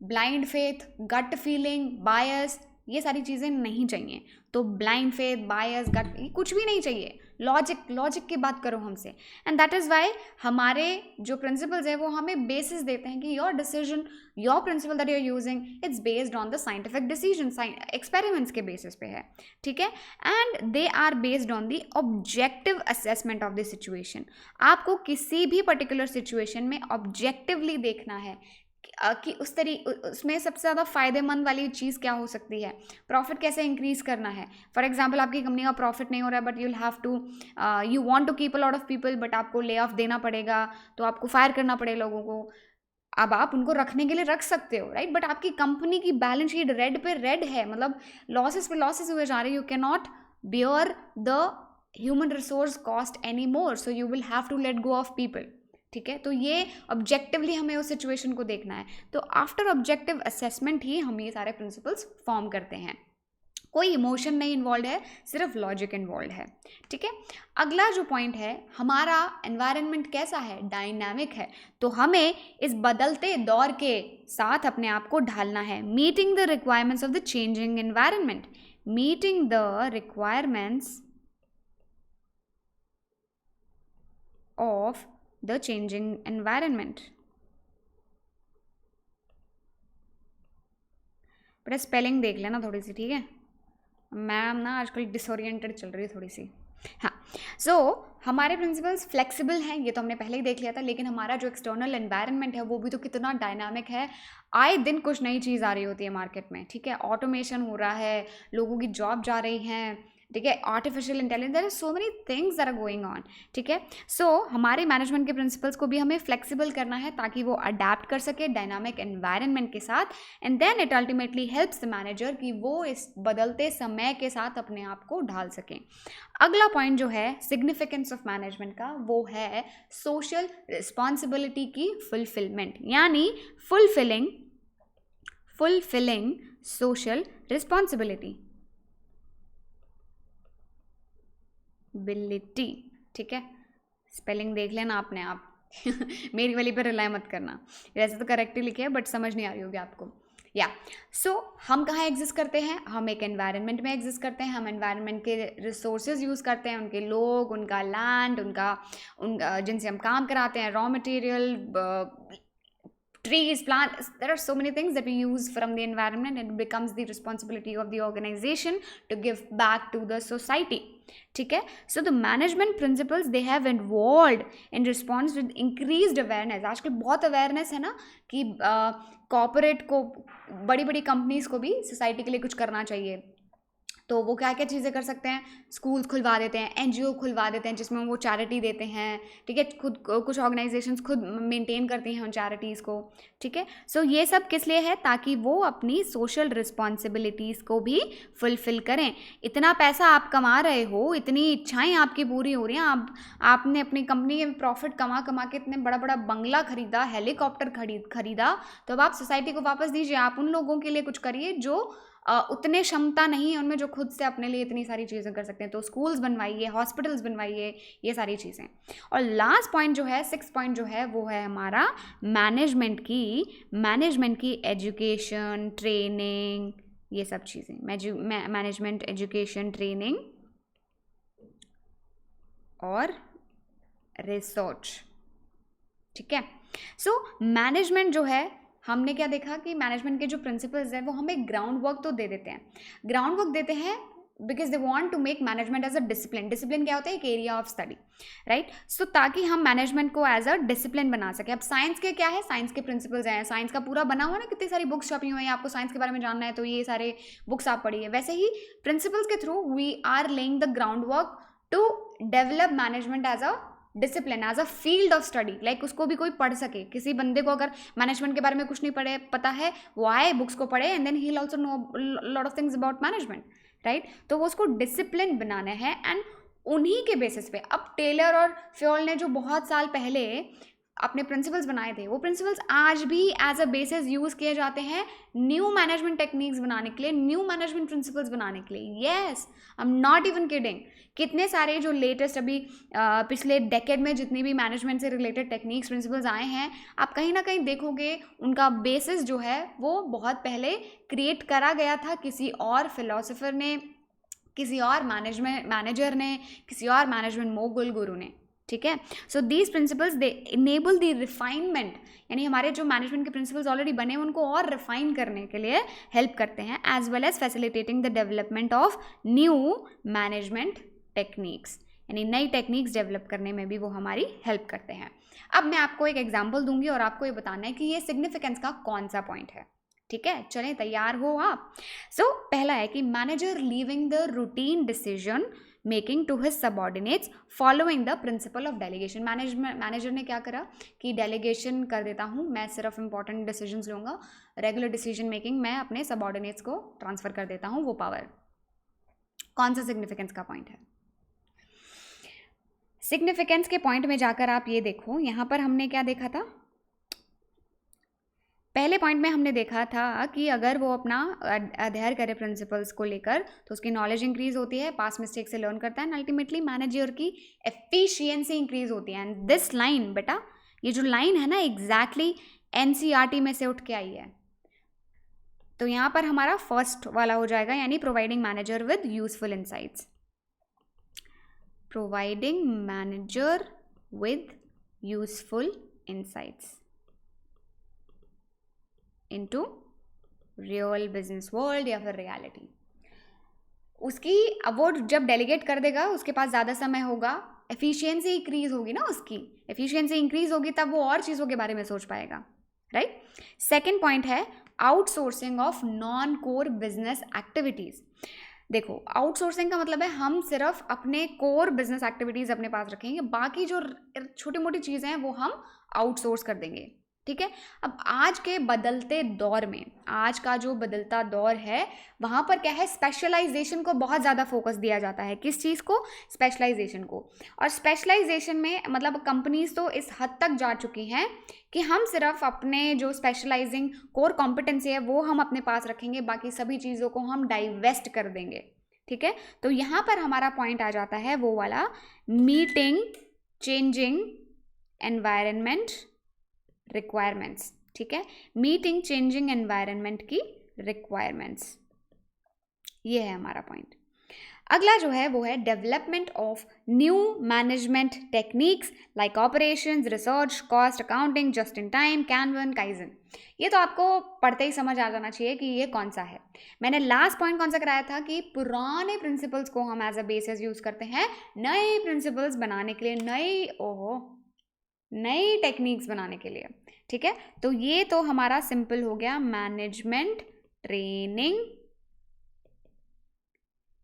ब्लाइंड फेथ, गट फीलिंग, बायस, ये सारी चीज़ें नहीं चाहिए। तो ब्लाइंड फेथ, बायस, गट, कुछ भी नहीं चाहिए, लॉजिक की बात करो हमसे। एंड दैट इज़ वाई हमारे जो प्रिंसिपल्स हैं वो हमें बेसिस देते हैं कि your decision, your principle that you are using, it's based on the scientific decision, experiments के बेसिस पे है, ठीक है। And they are based on the objective assessment of the situation. आपको किसी भी पर्टिकुलर सिचुएशन में ऑब्जेक्टिवली देखना है कि उसमें सबसे ज़्यादा फ़ायदेमंद वाली चीज़ क्या हो सकती है, प्रॉफिट कैसे इंक्रीज़ करना है। फॉर एग्जांपल आपकी कंपनी का प्रॉफिट नहीं हो रहा है but you want to keep a lot of people, but आपको ले ऑफ देना पड़ेगा, तो आपको फायर करना पड़ेगा लोगों को। अब आप उनको रखने के लिए रख सकते हो, राइट, बट आपकी कंपनी की बैलेंस शीट रेड पे रेड है, मतलब लॉसेस पे लॉसेस हुए जा रहे हैं। You can not bear the human resource cost any more, so you will have to let go of people, ठीक है। तो ये ऑब्जेक्टिवली हमें उस सिचुएशन को देखना है। तो आफ्टर ऑब्जेक्टिव असेसमेंट ही हम ये सारे प्रिंसिपल्स फॉर्म करते हैं। कोई इमोशन नहीं इन्वॉल्व है, सिर्फ लॉजिक इन्वॉल्व है, ठीक है। अगला जो पॉइंट है, हमारा एनवायरनमेंट कैसा है, डायनामिक है। तो हमें इस बदलते दौर के साथ अपने आप को ढालना है। Meeting the requirements of the changing environment, meeting the requirements of the changing environment. बेटा स्पेलिंग देख लेना थोड़ी सी, ठीक है। मैम ना आजकल डिसोरिएंटेड चल रही है थोड़ी सी। हाँ, सो हमारे प्रिंसिपल्स फ्लेक्सिबल हैं, ये तो हमने पहले ही देख लिया था, लेकिन हमारा जो एक्सटर्नल एनवायरनमेंट है वो भी तो कितना डायनामिक है। आए दिन कुछ नई चीज़ आ रही होती है मार्केट में, ठीक है। ऑटोमेशन हो रहा है, लोगों की जॉब जा रही हैं, ठीक है। Artificial intelligence, there are so many things that are going on, ठीक है। सो हमारे मैनेजमेंट के प्रिंसिपल्स को भी हमें फ्लेक्सिबल करना है ताकि वो अडेप्ट कर सके डायनामिक एनवायरनमेंट के साथ। And then it ultimately helps the manager कि वो इस बदलते समय के साथ अपने आप को ढाल सकें। अगला पॉइंट जो है सिग्निफिकेंस ऑफ मैनेजमेंट का, वो है सोशल रिस्पॉन्सिबिलिटी की फुलफिलमेंट, यानी फुलफिलिंग सोशल रिस्पॉन्सिबिलिटी, बिलिटी, ठीक है। स्पेलिंग देख लेना अपने आप मेरी वाली पर रिलाई मत करना, वैसे तो करेक्ट ही लिखे है बट समझ नहीं आ रही होगी आपको। या सो हम कहाँ एग्जिस्ट करते हैं, हम एक एनवायरनमेंट में एग्जिस्ट करते हैं। हम एनवायरनमेंट के रिसोर्सेज यूज़ करते हैं, उनके लोग, उनका लैंड, उनका जिनसे हम काम कराते हैं, raw material, trees, plants, there are so many things that we use from the environment, and it becomes the responsibility of the organization to give back to the society, ठीक है। So the management principles they have evolved in response with increased awareness। आजकल बहुत awareness है ना कि corporate को, बड़ी बड़ी कंपनीज को भी सोसाइटी के लिए कुछ करना चाहिए। तो वो क्या क्या चीज़ें कर सकते हैं, स्कूल्स खुलवा देते हैं, एनजीओ खुलवा देते हैं जिसमें वो चैरिटी देते हैं, ठीक है। खुद कुछ ऑर्गेनाइजेशंस खुद मेंटेन करती हैं उन चैरिटीज़ को, ठीक है। सो ये सब किस लिए है, ताकि वो अपनी सोशल रिस्पॉन्सिबिलिटीज़ को भी फुलफिल करें। इतना पैसा आप कमा रहे हो, इतनी इच्छाएं आपकी पूरी हो रही हैं, आपने अपनी कंपनी में प्रॉफिट कमा के इतने बड़ा बड़ा बंगला खरीदा, हेलीकॉप्टर खरीदा, तो अब आप सोसाइटी को वापस दीजिए। आप उन लोगों के लिए कुछ करिए जो उतने क्षमता नहीं है उनमें, जो खुद से अपने लिए इतनी सारी चीज़ें कर सकते हैं। तो स्कूल्स बनवाइए, हॉस्पिटल्स बनवाइए, ये सारी चीज़ें। और लास्ट पॉइंट जो है, 6th पॉइंट जो है, वो है हमारा मैनेजमेंट की एजुकेशन, ट्रेनिंग, ये सब चीज़ें, मैनेजमेंट, एजुकेशन, ट्रेनिंग और रिसर्च। ठीक है, सो मैनेजमेंट जो है, हमने क्या देखा कि मैनेजमेंट के जो प्रिंसिपल्स हैं वो हमें ग्राउंड वर्क तो दे देते हैं, ग्राउंड वर्क देते हैं because they want to make management as a discipline. Discipline क्या होता है? एक area of study, right? So ताकि हम मैनेजमेंट को एज अ डिसिप्लिन बना सकें। अब साइंस के क्या है? साइंस के प्रिंसिपल्स हैं, साइंस का पूरा बना हुआ ना, कितनी सारी बुक्स छपी हुई हैं, आपको साइंस के बारे में जानना है तो ये सारे बुक्स आप पढ़िए। वैसे ही प्रिंसिपल्स के through we are laying the ground work to develop management as a discipline, as a field of study. Like उसको भी कोई पढ़ सके। किसी बंदे को अगर मैनेजमेंट के बारे में कुछ नहीं पढ़े पता है, वो आए बुक्स को पढ़े and then he will also know lot of things about management, right? तो वो उसको डिसिप्लिन बनाना है एंड उन्हीं के बेसिस पे अब टेलर और फ्योल ने जो बहुत साल पहले अपने प्रिंसिपल्स बनाए थे, वो प्रिंसिपल्स आज भी एज अ बेसिस यूज किए जाते हैं न्यू मैनेजमेंट टेक्निक्स बनाने के लिए, न्यू मैनेजमेंट प्रिंसिपल्स बनाने के लिए। Yes, I am not even kidding. कितने सारे जो लेटेस्ट अभी पिछले डेकेड में जितनी भी मैनेजमेंट से रिलेटेड टेक्निक्स, प्रिंसिपल्स आए हैं, आप कहीं ना कहीं देखोगे उनका बेसिस जो है वो बहुत पहले क्रिएट करा गया था किसी और फिलोसोफर ने, किसी और मैनेजर ने, किसी और मैनेजमेंट मोगुल गुरु ने। ठीक है, so these principles they enable the refinement, यानी हमारे जो मैनेजमेंट के प्रिंसिपल्स ऑलरेडी बने उनको और रिफाइन करने के लिए हेल्प करते हैं, as well as facilitating the development of new management techniques, यानी नई टेक्निक्स डेवलप करने में भी वो हमारी हेल्प करते हैं। अब मैं आपको एक एग्जाम्पल दूंगी और आपको ये बताना है कि ये सिग्निफिकेंस का कौन सा पॉइंट है। ठीक है, चलें, तैयार हो आप? सो पहला है कि manager leaving the routine decision making to his subordinates following the principle of delegation. Manager ने क्या करा कि डेलीगेशन कर देता हूँ, मैं सिर्फ इंपॉर्टेंट डिसीजंस लूँगा, रेगुलर डिसीजन मेकिंग मैं अपने सबॉर्डिनेट्स को ट्रांसफर कर देता हूँ वो पावर। कौन सा सिग्निफिकेंस का पॉइंट है? सिग्निफिकेंस के पॉइंट में जाकर आप ये देखो, यहाँ पर हमने क्या देखा था? पहले पॉइंट में हमने देखा था कि अगर वो अपना अध्ययन करे प्रिंसिपल्स को लेकर तो उसकी नॉलेज इंक्रीज होती है, पास्ट मिस्टेक से लर्न करता है एंड अल्टीमेटली मैनेजर की एफिशिएंसी इंक्रीज होती है। एंड दिस लाइन, बेटा ये जो लाइन है ना, एग्जैक्टली एनसीईआरटी में से उठ के आई है। तो यहाँ पर हमारा फर्स्ट वाला हो जाएगा, यानी providing manager with useful insights. Providing manager with useful insights into real business world या फिर रियलिटी। उसकी अब वो जब डेलीगेट कर देगा उसके पास ज़्यादा समय होगा, एफिशिएंसी इंक्रीज होगी ना, उसकी एफिशिएंसी इंक्रीज होगी तब वो और चीज़ों के बारे में सोच पाएगा, राइट? सेकेंड पॉइंट है outsourcing of non core business activities. देखो, आउटसोर्सिंग का मतलब है हम सिर्फ अपने कोर बिजनेस एक्टिविटीज़ अपने पास रखेंगे, बाकी जो छोटी मोटी चीज़ें हैं वो हम आउटसोर्स कर देंगे। ठीक है, अब आज के बदलते दौर में, आज का जो बदलता दौर है वहाँ पर क्या है, स्पेशलाइजेशन को बहुत ज़्यादा फोकस दिया जाता है। किस चीज़ को? स्पेशलाइजेशन को। और स्पेशलाइजेशन में मतलब कंपनीज तो इस हद तक जा चुकी हैं कि हम सिर्फ अपने जो स्पेशलाइजिंग कोर कॉम्पिटेंसी है वो हम अपने पास रखेंगे, बाकी सभी चीज़ों को हम डाइवेस्ट कर देंगे। ठीक है, तो यहाँ पर हमारा पॉइंट आ जाता है वो वाला, मीटिंग चेंजिंग एनवायरनमेंट रिक्वायरमेंट्स। ठीक है, मीटिंग चेंजिंग एनवायरनमेंट की रिक्वायरमेंट्स, ये है हमारा पॉइंट। अगला जो है वो है development of new management techniques like operations, research, cost accounting, just in time, kanban, kaizen. ये तो आपको पढ़ते ही समझ आ जाना चाहिए कि ये कौन सा है। मैंने लास्ट पॉइंट कौन सा कराया था कि पुराने प्रिंसिपल्स को हम एज अ बेसिस यूज करते हैं नए प्रिंसिपल्स बनाने के लिए, नई टेक्निक्स बनाने के लिए। ठीक है, तो ये तो हमारा सिंपल हो गया, management training,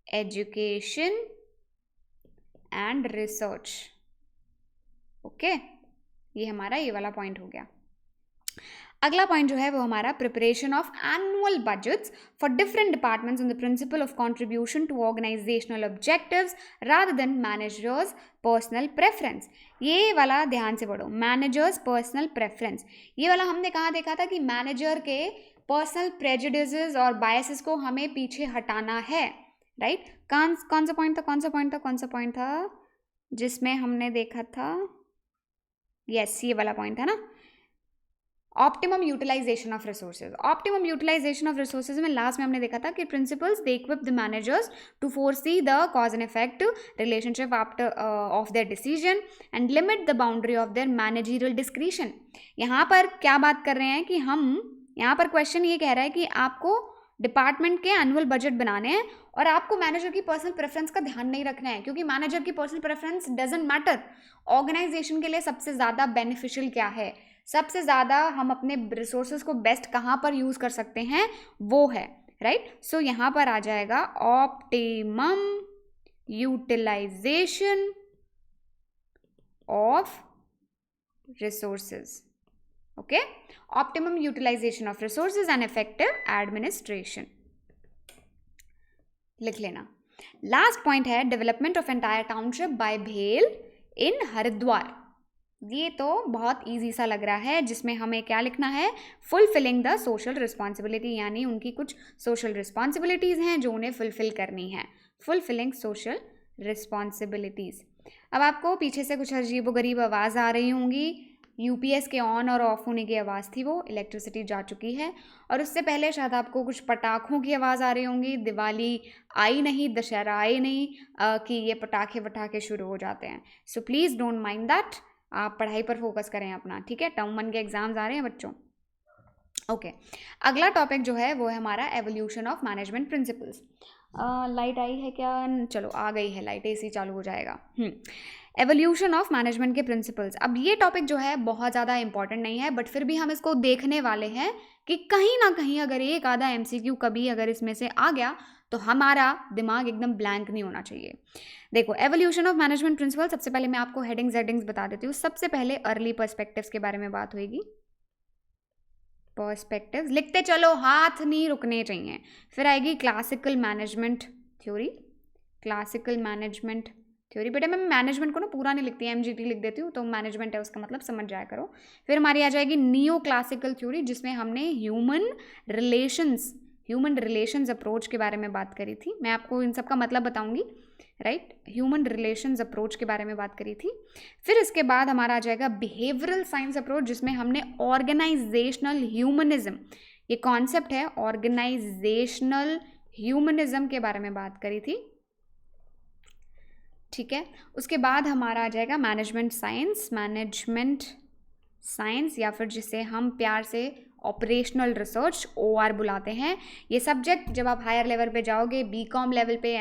education and research. Okay, ये हमारा ये वाला पॉइंट हो गया। अगला पॉइंट जो है वो हमारा preparation of annual budgets for different departments on the principle of contribution to organisational objectives rather than managers personal preference. ये वाला ध्यान से पढ़ो, मैनेजर्स पर्सनल प्रेफरेंस। ये वाला हमने कहाँ देखा था कि मैनेजर के पर्सनल प्रेजुडिसेस और बायसेस को हमें पीछे हटाना है, राइट? कौन सा पॉइंट था जिसमें हमने देखा था? यस, ये वाला पॉइंट है ना, optimum utilisation of resources. Optimum utilisation of resources में लास्ट में हमने देखा था कि principles they equip the managers to foresee the cause and effect relationship after of their decision and limit the boundary of their managerial discretion. यहाँ पर क्या बात कर रहे हैं कि यहाँ पर क्वेश्चन ये कह रहा है कि आपको डिपार्टमेंट के एनुअल बजट बनाने हैं और आपको मैनेजर की पर्सनल प्रेफरेंस का ध्यान नहीं रखना है, क्योंकि मैनेजर की personal preference doesn't matter. Organisation के लिए सबसे ज़्यादा बेनिफिशियल क्या है, सबसे ज़्यादा हम अपने रिसोर्सेज को बेस्ट कहाँ पर यूज़ कर सकते हैं, वो है राइट। सो यहाँ पर आ जाएगा optimum utilisation of resources. Okay, optimum utilisation of resources and effective administration लिख लेना। लास्ट पॉइंट है development of entire township by भेल इन हरिद्वार। ये तो बहुत इजी सा लग रहा है, जिसमें हमें क्या लिखना है, फुलफिलिंग द सोशल रिस्पॉन्सिबिलिटी, यानी उनकी कुछ सोशल रिस्पॉन्सिबिलिटीज़ हैं जो उन्हें फुलफिल करनी है, फुलफिलिंग सोशल रिस्पॉन्सिबिलिटीज़। अब आपको पीछे से कुछ अजीबोगरीब आवाज़ आ रही होंगी, यूपीएस के ऑन और ऑफ होने की आवाज़ थी, वो इलेक्ट्रिसिटी जा चुकी है। और उससे पहले शायद आपको कुछ पटाखों की आवाज़ आ रही होंगी, दिवाली आई नहीं, दशहरा आई नहीं कि ये पटाखे वटाखे शुरू हो जाते हैं। So please don't mind that, आप पढ़ाई पर फोकस करें अपना, ठीक है। टर्म 1 के एग्जाम्स आ रहे हैं बच्चों। ओके, अगला टॉपिक जो है वो है हमारा evolution of management principles. Light आई है क्या? चलो आ गई है लाइट, एसी चालू हो जाएगा। एवोल्यूशन ऑफ मैनेजमेंट के प्रिंसिपल्स। अब ये टॉपिक जो है बहुत ज़्यादा इंपॉर्टेंट नहीं है, बट फिर भी हम इसको देखने वाले हैं कि कहीं ना कहीं अगर एक आधा एमसीक्यू कभी अगर इसमें से आ गया तो हमारा दिमाग एकदम ब्लैंक नहीं होना चाहिए। देखो, एवोल्यूशन ऑफ मैनेजमेंट प्रिंसिपल, सबसे पहले मैं आपको हेडिंग्स हेडिंग्स बता देती हूँ। सबसे पहले अर्ली पर्सपेक्टिव्स के बारे में बात होगी। पर्सपेक्टिव्स लिखते चलो, हाथ नहीं रुकने चाहिए। फिर आएगी classical management theory, classical management theory. बेटा मैं मैनेजमेंट को ना पूरा नहीं लिखती, एमजीटी लिख देती हूँ, तो मैनेजमेंट है उसका मतलब समझ जाया करो। फिर हमारी आ जाएगी नियो क्लासिकल थ्योरी, जिसमें हमने ह्यूमन रिलेशंस अप्रोच के बारे में बात करी थी। मैं आपको इन सब का मतलब बताऊंगी, राइट। ह्यूमन रिलेशंस अप्रोच के बारे में बात करी थी। फिर इसके बाद हमारा आ जाएगा बिहेवियरल साइंस अप्रोच, जिसमें हमने ऑर्गेनाइजेशनल ह्यूमनिज्म, ये कॉन्सेप्ट है ऑर्गेनाइजेशनल ह्यूमनिज्म के बारे में बात करी थी, ठीक है। उसके बाद हमारा आ जाएगा मैनेजमेंट साइंस या फिर जिसे हम प्यार से ऑपरेशनल रिसर्च OR बुलाते हैं। ये सब्जेक्ट जब आप हायर लेवल पे जाओगे, बीकॉम लेवल पे,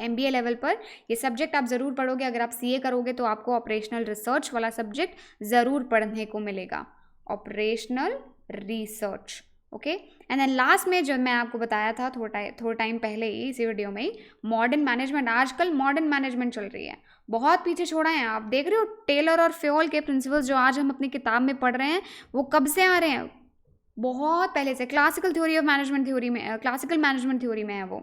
MBA लेवल पर, ये सब्जेक्ट आप ज़रूर पढ़ोगे। अगर आप CA करोगे तो आपको ऑपरेशनल रिसर्च वाला सब्जेक्ट ज़रूर पढ़ने को मिलेगा, operational research. Okay, and then last में जो मैं आपको बताया था थोड़ा टाइम पहले ही इसी वीडियो में ही, मॉडर्न मैनेजमेंट। आजकल मॉडर्न मैनेजमेंट चल रही है, बहुत पीछे छोड़ा है। आप देख रहे हो टेलर और फ्योल के प्रिंसिपल्स जो आज हम अपनी किताब में पढ़ रहे हैं, वो कब से आ रहे हैं, बहुत पहले से। क्लासिकल मैनेजमेंट थ्योरी में है वो,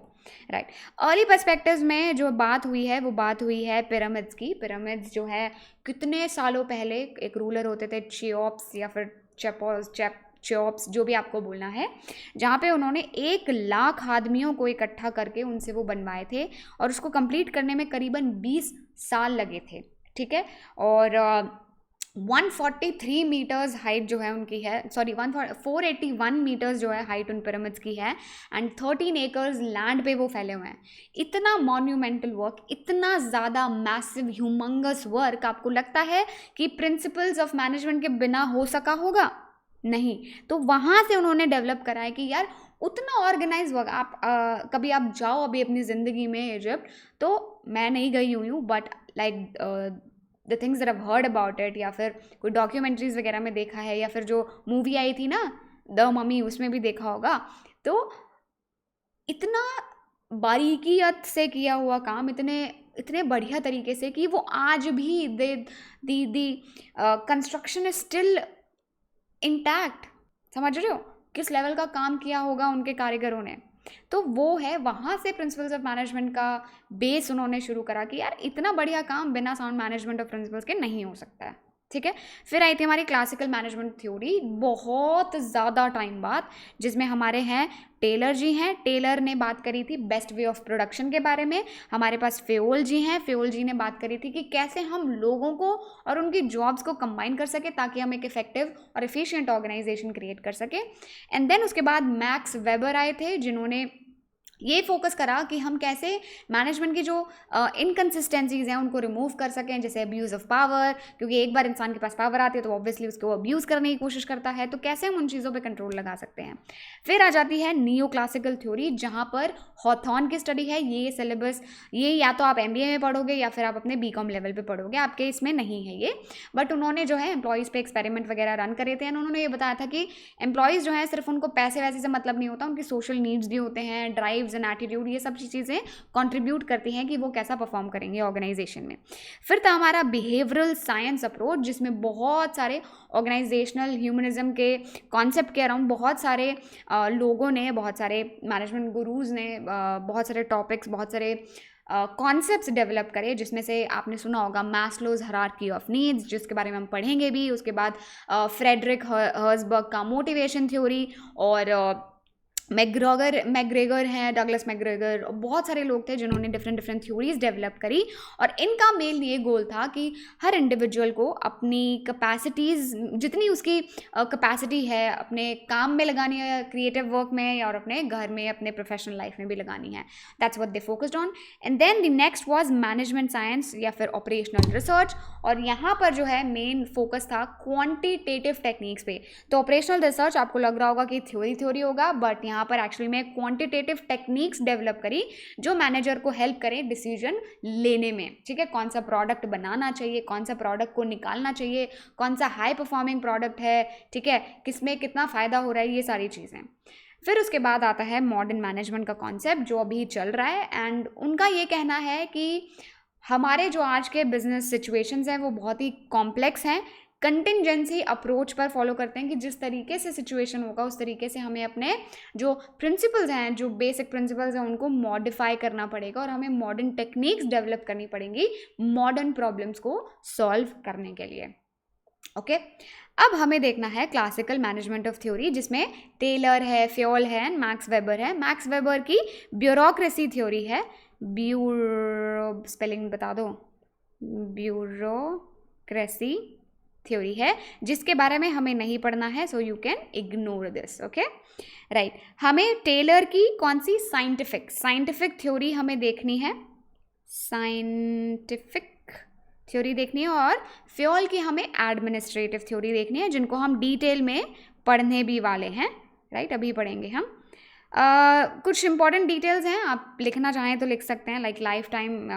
राइट। अर्ली पर्सपेक्टिव्स में जो बात हुई है वो बात हुई है पिरामिड्स की। पिरामिड्स जो है कितने सालों पहले एक रूलर होते थे, चियोप्स या फिर चियोप्स, जो भी आपको बोलना है, जहाँ पे उन्होंने 1 लाख आदमियों को इकट्ठा करके उनसे वो बनवाए थे और उसको कंप्लीट करने में करीबन 20 साल लगे थे, ठीक है। और 143 मीटर्स हाइट जो है उनकी है, 481 मीटर्स जो है हाइट उन पिरामिड्स की है, एंड 13 एकर्स लैंड पे वो फैले हुए हैं। इतना मॉन्यूमेंटल वर्क, इतना ज़्यादा मैसिव ह्यूमंगस वर्क, आपको लगता है कि प्रिंसिपल्स ऑफ मैनेजमेंट के बिना हो सका होगा? नहीं। तो वहाँ से उन्होंने डेवलप करा है कि यार उतना ऑर्गेनाइज वर्क। आप कभी आप जाओ अभी अपनी ज़िंदगी में इजिप्ट, तो मैं नहीं गई हुई हूँ, but like the things that I heard about it, या फिर कोई डॉक्यूमेंट्रीज वगैरह में देखा है, या फिर जो मूवी आई थी ना द मम्मी, उसमें भी देखा होगा। तो इतना बारीकियत से किया हुआ काम, इतने बढ़िया तरीके से कि वो आज भी दी कंस्ट्रक्शन इज स्टिल इंटैक्ट। समझ रहे हो किस लेवल का काम किया होगा उनके कारीगरों ने? तो वो है, वहाँ से प्रिंसिपल्स ऑफ मैनेजमेंट का बेस उन्होंने शुरू करा कि यार इतना बढ़िया काम बिना साउंड मैनेजमेंट ऑफ प्रिंसिपल्स के नहीं हो सकता है। ठीक है। फिर आई थी हमारी क्लासिकल मैनेजमेंट थ्योरी बहुत ज़्यादा टाइम बाद, जिसमें हमारे हैं टेलर जी हैं। टेलर ने बात करी थी बेस्ट वे ऑफ प्रोडक्शन के बारे में। हमारे पास फेओल जी हैं। फेओल जी ने बात करी थी कि कैसे हम लोगों को और उनकी जॉब्स को कंबाइन कर सके ताकि हम एक इफेक्टिव और एफिशिएंट ऑर्गेनाइजेशन क्रिएट कर सके। एंड देन उसके बाद मैक्स वेबर आए थे, जिन्होंने ये फोकस करा कि हम कैसे मैनेजमेंट की जो इनकन्सिस्टेंसीज हैं उनको रिमूव कर सकें, जैसे अब्यूज़ ऑफ पावर, क्योंकि एक बार इंसान के पास पावर आती है तो ऑब्वियसली उसको अब्यूज़ करने की कोशिश करता है, तो कैसे हम उन चीज़ों पे कंट्रोल लगा सकते हैं। फिर आ जाती है नियो क्लासिकल थ्योरी, जहाँ पर हॉथॉर्न की स्टडी है। ये सिलेबस ये या तो आप MBA में पढ़ोगे या फिर आप अपने BCom लेवल पर पढ़ोगे, आपके इसमें नहीं है ये। बट उन्होंने जो है एम्प्लॉयज़ पे एक्सपेरिमेंट वगैरह रन करे थे, एंड उन्होंने ये बताया था कि एम्प्लॉयज़ जो है सिर्फ उनको पैसे वैसे से मतलब नहीं होता, उनकी सोशल नीड्स भी होते हैं, ड्राइव्स एंड एटीट्यूड, ये सब चीज़ें कंट्रीब्यूट करती हैं कि वो कैसा परफॉर्म करेंगे ऑर्गेनाइजेशन में। फिर था हमारा बिहेवियरल साइंस अप्रोच, जिसमें बहुत सारे ऑर्गेनाइजेशनल ह्यूमनिज्म के कॉन्सेप्ट के अराउंड बहुत सारे लोगों ने, बहुत सारे मैनेजमेंट गुरूज ने बहुत सारे टॉपिक्स, बहुत सारे कॉन्सेप्ट्स डेवलप करे, जिसमें से आपने सुना होगा मैस्लोज हायरार्की ऑफ नीड्स, जिसके बारे में हम पढ़ेंगे भी। उसके बाद फ्रेडरिक हर्जबर्ग का मोटिवेशन थ्योरी, और मैग्रेगर हैं, डगलस मैग्रेगर, बहुत सारे लोग थे जिन्होंने डिफरेंट थ्योरीज डेवलप करी। और इनका मेन ये गोल था कि हर इंडिविजुअल को अपनी कैपेसिटीज़, जितनी उसकी कैपेसिटी है, अपने काम में लगानी है, क्रिएटिव वर्क में, और अपने घर में, अपने प्रोफेशनल लाइफ में भी लगानी है। That's what they focused on. And then the next was management science या फिर ऑपरेशनल रिसर्च, और यहाँ पर जो है मेन फोकस था क्वांटिटेटिव टेक्निक्स पे। तो ऑपरेशनल रिसर्च आपको लग रहा होगा कि थ्योरी होगा, बट यहाँ पर एक्चुअली में क्वांटिटेटिव टेक्निक्स डेवलप करी जो मैनेजर को हेल्प करें डिसीजन लेने में। ठीक है, कौन सा प्रोडक्ट बनाना चाहिए, कौन सा प्रोडक्ट को निकालना चाहिए, कौन सा हाई परफॉर्मिंग प्रोडक्ट है, ठीक है, किसमें कितना फ़ायदा हो रहा है, ये सारी चीज़ें। फिर उसके बाद आता है मॉडर्न मैनेजमेंट का कॉन्सेप्ट जो अभी चल रहा है, एंड उनका ये कहना है कि हमारे जो आज के बिजनेस सिचुएशंस हैं वो बहुत ही कॉम्प्लेक्स हैं, कंटिंजेंसी अप्रोच पर फॉलो करते हैं कि जिस तरीके से सिचुएशन होगा उस तरीके से हमें अपने जो प्रिंसिपल्स हैं, जो बेसिक प्रिंसिपल्स हैं, उनको मॉडिफाई करना पड़ेगा, और हमें मॉडर्न टेक्निक्स डेवलप करनी पड़ेंगी मॉडर्न प्रॉब्लम्स को सॉल्व करने के लिए। ओके, अब हमें देखना है क्लासिकल मैनेजमेंट ऑफ थ्योरी, जिसमें टेलर है, फेओल है, एंड मैक्स वेबर है। मैक्स वेबर की ब्यूरोक्रेसी थ्योरी है, स्पेलिंग बता दो, ब्यूरोक्रेसी थ्योरी है, जिसके बारे में हमें नहीं पढ़ना है, so you can ignore this. Okay, right. हमें टेलर की कौन सी साइंटिफिक थ्योरी हमें देखनी है, साइंटिफिक थ्योरी देखनी है, और फेओल की हमें एडमिनिस्ट्रेटिव थ्योरी देखनी है, जिनको हम डिटेल में पढ़ने भी वाले हैं, राइट, अभी पढ़ेंगे हम। कुछ इंपॉर्टेंट डिटेल्स हैं, आप लिखना चाहें तो लिख सकते हैं, लाइक लाइफ टाइम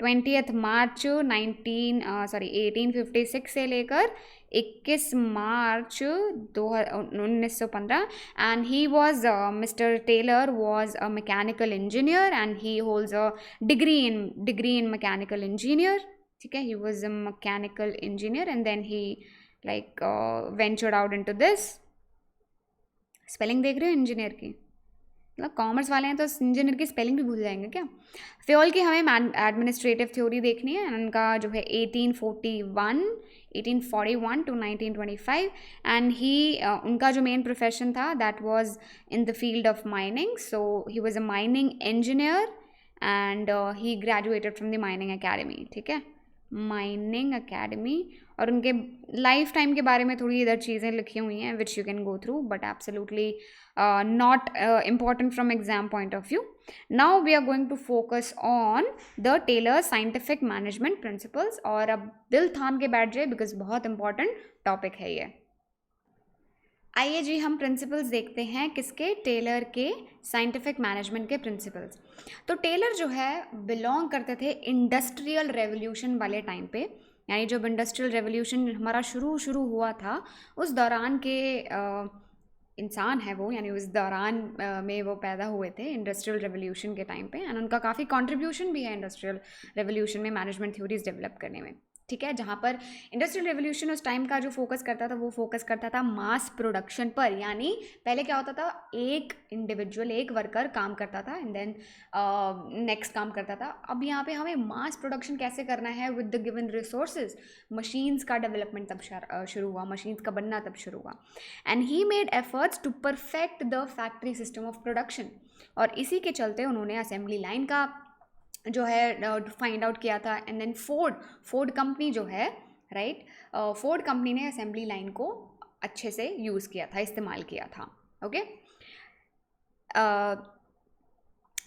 20 मार्च 1856 से लेकर 21 March 1915, and he was mister Taylor was a mechanical engineer, and he holds a degree in mechanical engineer. ठीक है, he was a mechanical engineer, and then he like ventured out into this. Spelling देख रहे हो engineer की, मतलब commerce वाले हैं तो इंजीनियर की स्पेलिंग भी भूल जाएंगे क्या। फेओल की हमें एडमिनिस्ट्रेटिव थ्योरी देखनी है, उनका जो है 1841 टू 1925, एंड ही उनका जो मेन प्रोफेशन था that was in the field of mining, so he was a mining engineer, and he graduated from the mining academy. ठीक है, माइनिंग अकेडमी, और उनके लाइफ टाइम के बारे में थोड़ी इधर चीज़ें लिखी हुई हैं which you can go through, but absolutely not important from exam point of view. Now we are going to focus on the Taylor scientific management principles, और अब दिल थाम के बैठ जाए बिकॉज बहुत इंपॉर्टेंट टॉपिक है ये। आइए जी, हम प्रिंसिपल्स देखते हैं किसके, टेलर के साइंटिफिक मैनेजमेंट के प्रिंसिपल्स। तो टेलर जो है बिलोंग करते थे इंडस्ट्रियल रेवोल्यूशन वाले टाइम पे, यानी जब इंडस्ट्रियल रेवोल्यूशन हमारा शुरू हुआ था उस दौरान के इंसान है वो, यानी उस दौरान में वो पैदा हुए थे इंडस्ट्रियल रेवोल्यूशन के टाइम पे, एंड उनका काफ़ी कंट्रीब्यूशन भी है इंडस्ट्रियल रेवोल्यूशन में मैनेजमेंट थ्योरीज डेवलप करने में। ठीक है, जहाँ पर इंडस्ट्रियल रेवोल्यूशन उस टाइम का जो फोकस करता था वो फोकस करता था मास प्रोडक्शन पर। यानी पहले क्या होता था, एक इंडिविजुअल, एक वर्कर काम करता था एंड देन नेक्स्ट काम करता था। अब यहाँ पे हमें मास प्रोडक्शन कैसे करना है with the given resources, machines का डेवलपमेंट तब शुरू हुआ, मशीन्स का बनना तब शुरू हुआ। And he made efforts to perfect the factory system of production, और इसी के चलते उन्होंने असेंबली लाइन का जो है फाइंड आउट किया था। एंड देन फोर्ड कंपनी जो है, राइट, फोर्ड कंपनी ने असेंबली लाइन को अच्छे से यूज़ किया था, इस्तेमाल किया था। Okay,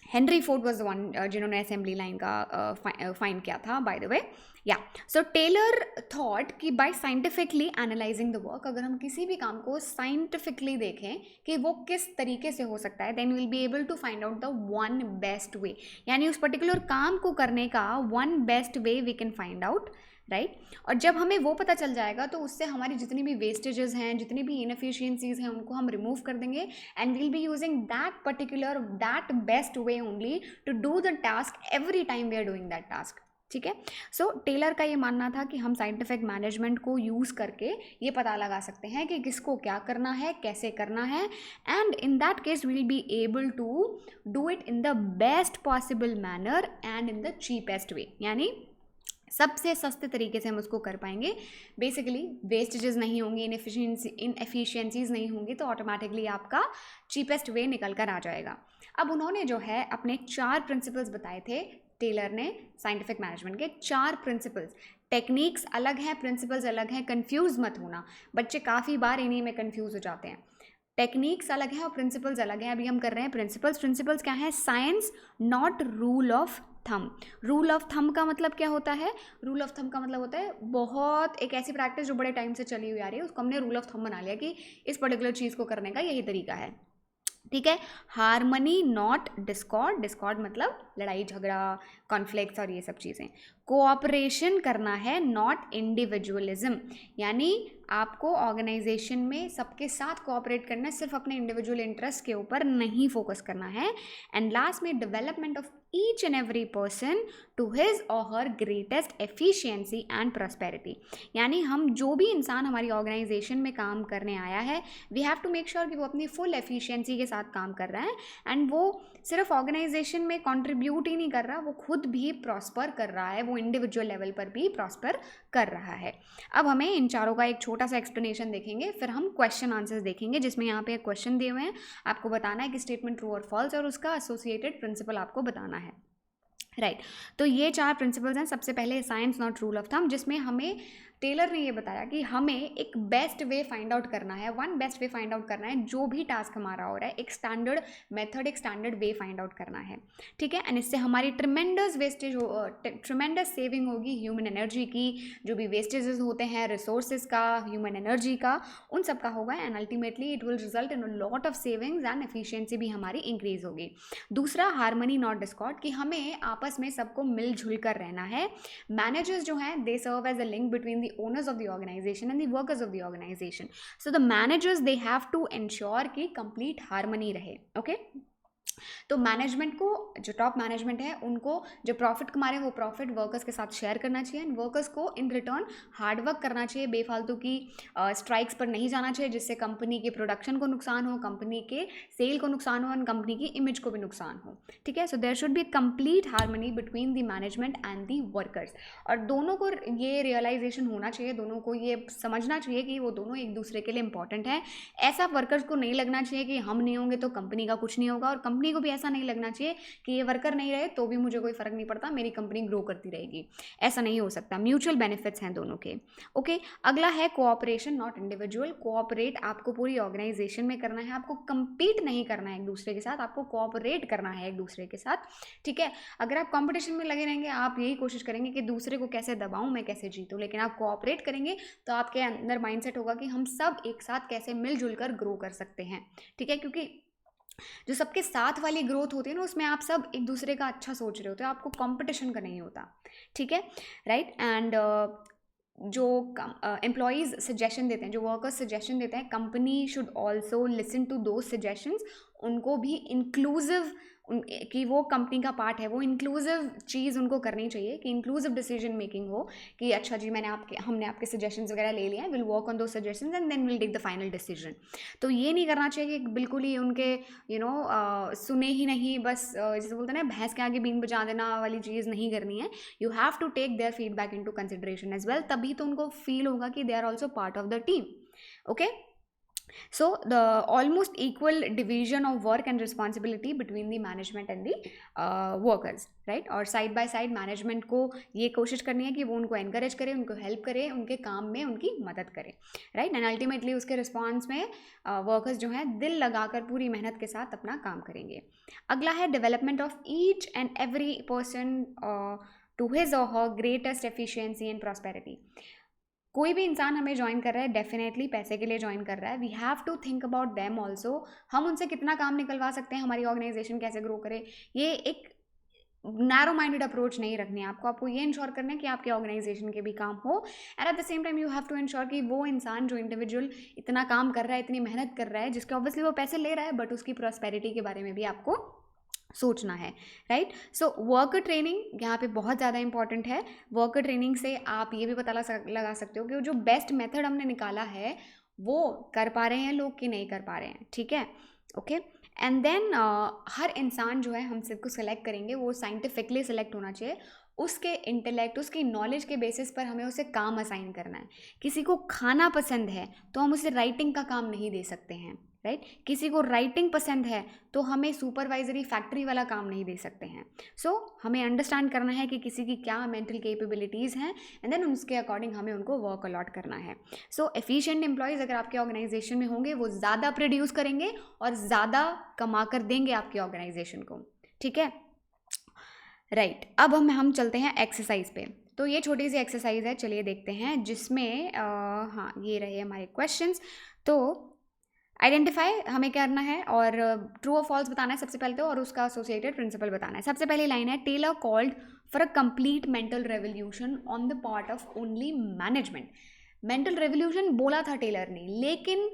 Henry Ford was the one जिन्होंने असेंबली लाइन का फाइंड किया था, बाय द वे। या सो टेलर थॉट कि by scientifically analysing the work, अगर हम किसी भी काम को साइंटिफिकली देखें कि वो किस तरीके से हो सकता है, then will be able to find out the one best way, यानी उस पर्टिकुलर काम को करने का one best way we can find out, right. और जब हमें वो पता चल जाएगा तो उससे हमारी जितनी भी वेस्टेजेस हैं, जितनी भी इनएफिशिएंसीज हैं, उनको हम रिमूव कर देंगे and will be using that best way only to do the task every time we are doing that task. ठीक है, सो टेलर का ये मानना था कि हम साइंटिफिक मैनेजमेंट को यूज़ करके ये पता लगा सकते हैं कि किसको क्या करना है, कैसे करना है, and in that case will be able to do it in the best possible manner and in the cheapest way, यानी सबसे सस्ते तरीके से हम उसको कर पाएंगे। बेसिकली वेस्टेजेस नहीं होंगी, इनएफिशिएंसीज नहीं होंगी, तो ऑटोमेटिकली आपका चीपेस्ट वे निकल कर आ जाएगा। अब उन्होंने जो है अपने 4 प्रिंसिपल्स बताए थे, टेलर ने साइंटिफिक मैनेजमेंट के 4 प्रिंसिपल्स। टेक्निक्स अलग हैं, प्रिंसिपल्स अलग हैं, कंफ्यूज मत होना, बच्चे काफ़ी बार इन्हीं में कंफ्यूज हो जाते हैं। टेक्निक्स अलग है और प्रिंसिपल्स अलग हैं। अभी हम कर रहे हैं प्रिंसिपल्स। प्रिंसिपल्स क्या है? Science not rule of thumb. Rule of thumb का मतलब क्या होता है? रूल ऑफ थंब का मतलब होता है बहुत एक ऐसी प्रैक्टिस जो बड़े टाइम से चली हुई आ रही है, उसको हमने रूल ऑफ थंब बना लिया कि इस पर्टिकुलर चीज़ को करने का यही तरीका है। ठीक है, हारमनी नॉट डिस्कॉर्ड। डिस्कॉर्ड मतलब लड़ाई झगड़ा, कॉन्फ्लिक्ट्स और ये सब चीज़ें। कोऑपरेशन करना है, नॉट इंडिविजुअलिज्म, यानी आपको ऑर्गेनाइजेशन में सबके साथ कोऑपरेट करना है, सिर्फ अपने इंडिविजुअल इंटरेस्ट के ऊपर नहीं फोकस करना है। एंड लास्ट में development of each and every person to his और हर ग्रेटेस्ट एफिशिएंसी एंड प्रॉस्पेरिटी, यानी हम जो भी इंसान हमारी ऑर्गेनाइजेशन में काम करने आया है, we have to make sure कि वो अपनी फुल एफिशिएंसी के साथ काम कर रहा है एंड वो सिर्फ ऑर्गेनाइजेशन में कंट्रीब्यूट ही नहीं कर रहा, वो खुद भी प्रॉस्पर कर रहा है, वो इंडिविजुअल लेवल पर भी प्रॉस्पर कर रहा है। अब हमें इन चारों का एक छोटा सा एक्सप्लेनेशन देखेंगे, फिर हम क्वेश्चन आंसर्स देखेंगे, जिसमें यहाँ पे एक क्वेश्चन दिए हुए हैं, आपको बताना है कि स्टेटमेंट ट्रू और फॉल्स, और उसका एसोसिएटेड प्रिंसिपल आपको बताना है। राइट, तो ये 4 प्रिंसिपल्स हैं। सबसे पहले science not rule of thumb, जिसमें हमें टेलर ने ये बताया कि हमें एक बेस्ट वे फाइंड आउट करना है, वन बेस्ट वे फाइंड आउट करना है, जो भी टास्क हमारा हो रहा है, एक स्टैंडर्ड मेथड, एक स्टैंडर्ड वे फाइंड आउट करना है। ठीक है, एंड इससे हमारी ट्रिमेंडस सेविंग होगी ह्यूमन एनर्जी की, जो भी वेस्टेजेस होते हैं रिसोर्सेज का, ह्यूमन एनर्जी का, उन सब का होगा, and ultimately it will result in a lot of savings and efficiency भी हमारी इंक्रीज होगी। दूसरा, हार्मनी नॉट डिस्कॉर्ड, कि हमें आपस में सबको मिलजुल कर रहना है। मैनेजर्स जो हैं, they serve as a link between the owners of the organization and the workers of the organization. So the managers, they have to ensure कि complete harmony रहे. Okay? तो मैनेजमेंट को, जो टॉप मैनेजमेंट है, उनको जो प्रॉफिट कमा रहे हैं वो प्रॉफिट वर्कर्स के साथ शेयर करना चाहिए, एंड वर्कर्स को इन रिटर्न हार्डवर्क करना चाहिए, बेफालतू की स्ट्राइक्स पर नहीं जाना चाहिए, जिससे कंपनी के प्रोडक्शन को नुकसान हो, कंपनी के सेल को नुकसान हो, एंड कंपनी की इमेज को भी नुकसान हो। ठीक है, so there should be complete harmony between the management and the workers, और दोनों को ये रियलाइजेशन होना चाहिए, दोनों को ये समझना चाहिए कि वो दोनों एक दूसरे के लिए इंपॉर्टेंट है। ऐसा वर्कर्स को नहीं लगना चाहिए कि हम नहीं होंगे तो कंपनी का कुछ नहीं होगा, और कंपनी को भी ऐसा नहीं लगना चाहिए कि ये वर्कर नहीं रहे तो भी मुझे कोई फर्क नहीं पड़ता, मेरी कंपनी ग्रो करती रहेगी। ऐसा नहीं हो सकता, म्यूचुअल बेनिफिट्स हैं दोनों के। ओके, अगला है कोऑपरेशन नॉट इंडिविजुअल। कोऑपरेट आपको पूरी ऑर्गेनाइजेशन में करना है, आपको कंपीट नहीं करना है एक दूसरे के साथ, आपको कोऑपरेट करना है एक दूसरे के साथ। ठीक है, अगर आप कंपटीशन में लगे रहेंगे, आप यही कोशिश करेंगे कि दूसरे को कैसे दबाऊं, मैं कैसे जीतूं, लेकिन आप कोऑपरेट करेंगे तो आपके अंदर माइंडसेट होगा कि हम सब एक साथ कैसे मिलजुल कर ग्रो कर सकते हैं। ठीक है, क्योंकि जो सबके साथ वाली ग्रोथ होती है ना, उसमें आप सब एक दूसरे का अच्छा सोच रहे होते हो, आपको कंपटीशन का नहीं होता। ठीक है, राइट, एंड जो एम्प्लॉयज़ सजेशन देते हैं, जो वर्कर्स सजेशन देते हैं, company should also listen to those suggestions उनको भी इंक्लूसिव कि वो कंपनी का पार्ट है, वो इंक्लूसिव चीज़ उनको करनी चाहिए कि इंक्लूसिव डिसीजन मेकिंग हो कि अच्छा जी हमने आपके सजेशंस वगैरह ले लिए हैं, will work on those suggestions and then will take the final decision. तो ये नहीं करना चाहिए कि बिल्कुल ही उनके सुने ही नहीं, बस जैसे बोलते हैं ना भैंस के आगे बीन बजा देना वाली चीज़ नहीं करनी है। You have to take their feedback into consideration as well, तभी तो उनको फील होगा कि they are also part of the team. Okay, so the almost equal division of work and responsibility between the management and the workers, right? और side by side management को ये कोशिश करनी है कि वो उनको एनकरेज करे, उनको हेल्प करे, उनके काम में उनकी मदद करे, राइट? एंड अल्टीमेटली उसके रिस्पॉन्स में वर्कर्स जो हैं दिल लगाकर पूरी मेहनत के साथ अपना काम करेंगे। अगला है development of each and every person to his और हर ग्रेटेस्ट एफिशिएंसी एंड प्रॉस्पेरिटी। कोई भी इंसान हमें ज्वाइन कर रहा है डेफिनेटली पैसे के लिए ज्वाइन कर रहा है, we have to think about them also. हम उनसे कितना काम निकलवा सकते हैं, हमारी ऑर्गेनाइजेशन कैसे ग्रो करे, ये एक नैरो माइंडेड अप्रोच नहीं रखनी है आपको ये इंश्योर करना है कि आपके ऑर्गेनाइजेशन के भी काम हो, and at the same time you have to ensure कि वो इंसान जो इंडिविजुअल इतना काम कर रहा है, इतनी मेहनत कर रहा है, जिसके ऑब्वियसली वो पैसे ले रहा है, बट उसकी प्रॉस्पेरिटी के बारे में भी आपको सोचना है, राइट? सो वर्कर ट्रेनिंग यहाँ पे बहुत ज़्यादा इंपॉर्टेंट है। वर्कर ट्रेनिंग से आप ये भी पता लगा सकते हो कि जो बेस्ट मेथड हमने निकाला है वो कर पा रहे हैं लोग कि नहीं कर पा रहे हैं, ठीक है? ओके, एंड देन हर इंसान जो है हम सबको सेलेक्ट करेंगे वो साइंटिफिकली सेलेक्ट होना चाहिए, उसके इंटेलेक्ट, उसकी नॉलेज के बेसिस पर हमें उसे काम असाइन करना है। किसी को खाना पसंद है तो हम उसे राइटिंग का काम नहीं दे सकते हैं, राइट? किसी को राइटिंग पसंद है तो हमें सुपरवाइजरी फैक्ट्री वाला काम नहीं दे सकते हैं। सो हमें अंडरस्टैंड करना है कि किसी की क्या मेंटल कैपेबिलिटीज़ हैं एंड देन उसके अकॉर्डिंग हमें उनको वर्क अलॉट करना है। सो एफिशिएंट एम्प्लॉयज़ अगर आपके ऑर्गेनाइजेशन में होंगे वो ज़्यादा प्रोड्यूस करेंगे और ज़्यादा कमा कर देंगे आपकी ऑर्गेनाइजेशन को, ठीक है? राइट, अब हम चलते हैं एक्सरसाइज पे। तो ये छोटी सी एक्सरसाइज है, चलिए देखते हैं, जिसमें हाँ ये रहे हमारे क्वेश्चंस। तो आइडेंटिफाई हमें करना है और ट्रू और फॉल्स बताना है सबसे पहले तो, और उसका एसोसिएटेड प्रिंसिपल बताना है। सबसे पहली लाइन है Taylor called for a complete mental revolution on the part of only management. Mental revolution बोला था टेलर ने, लेकिन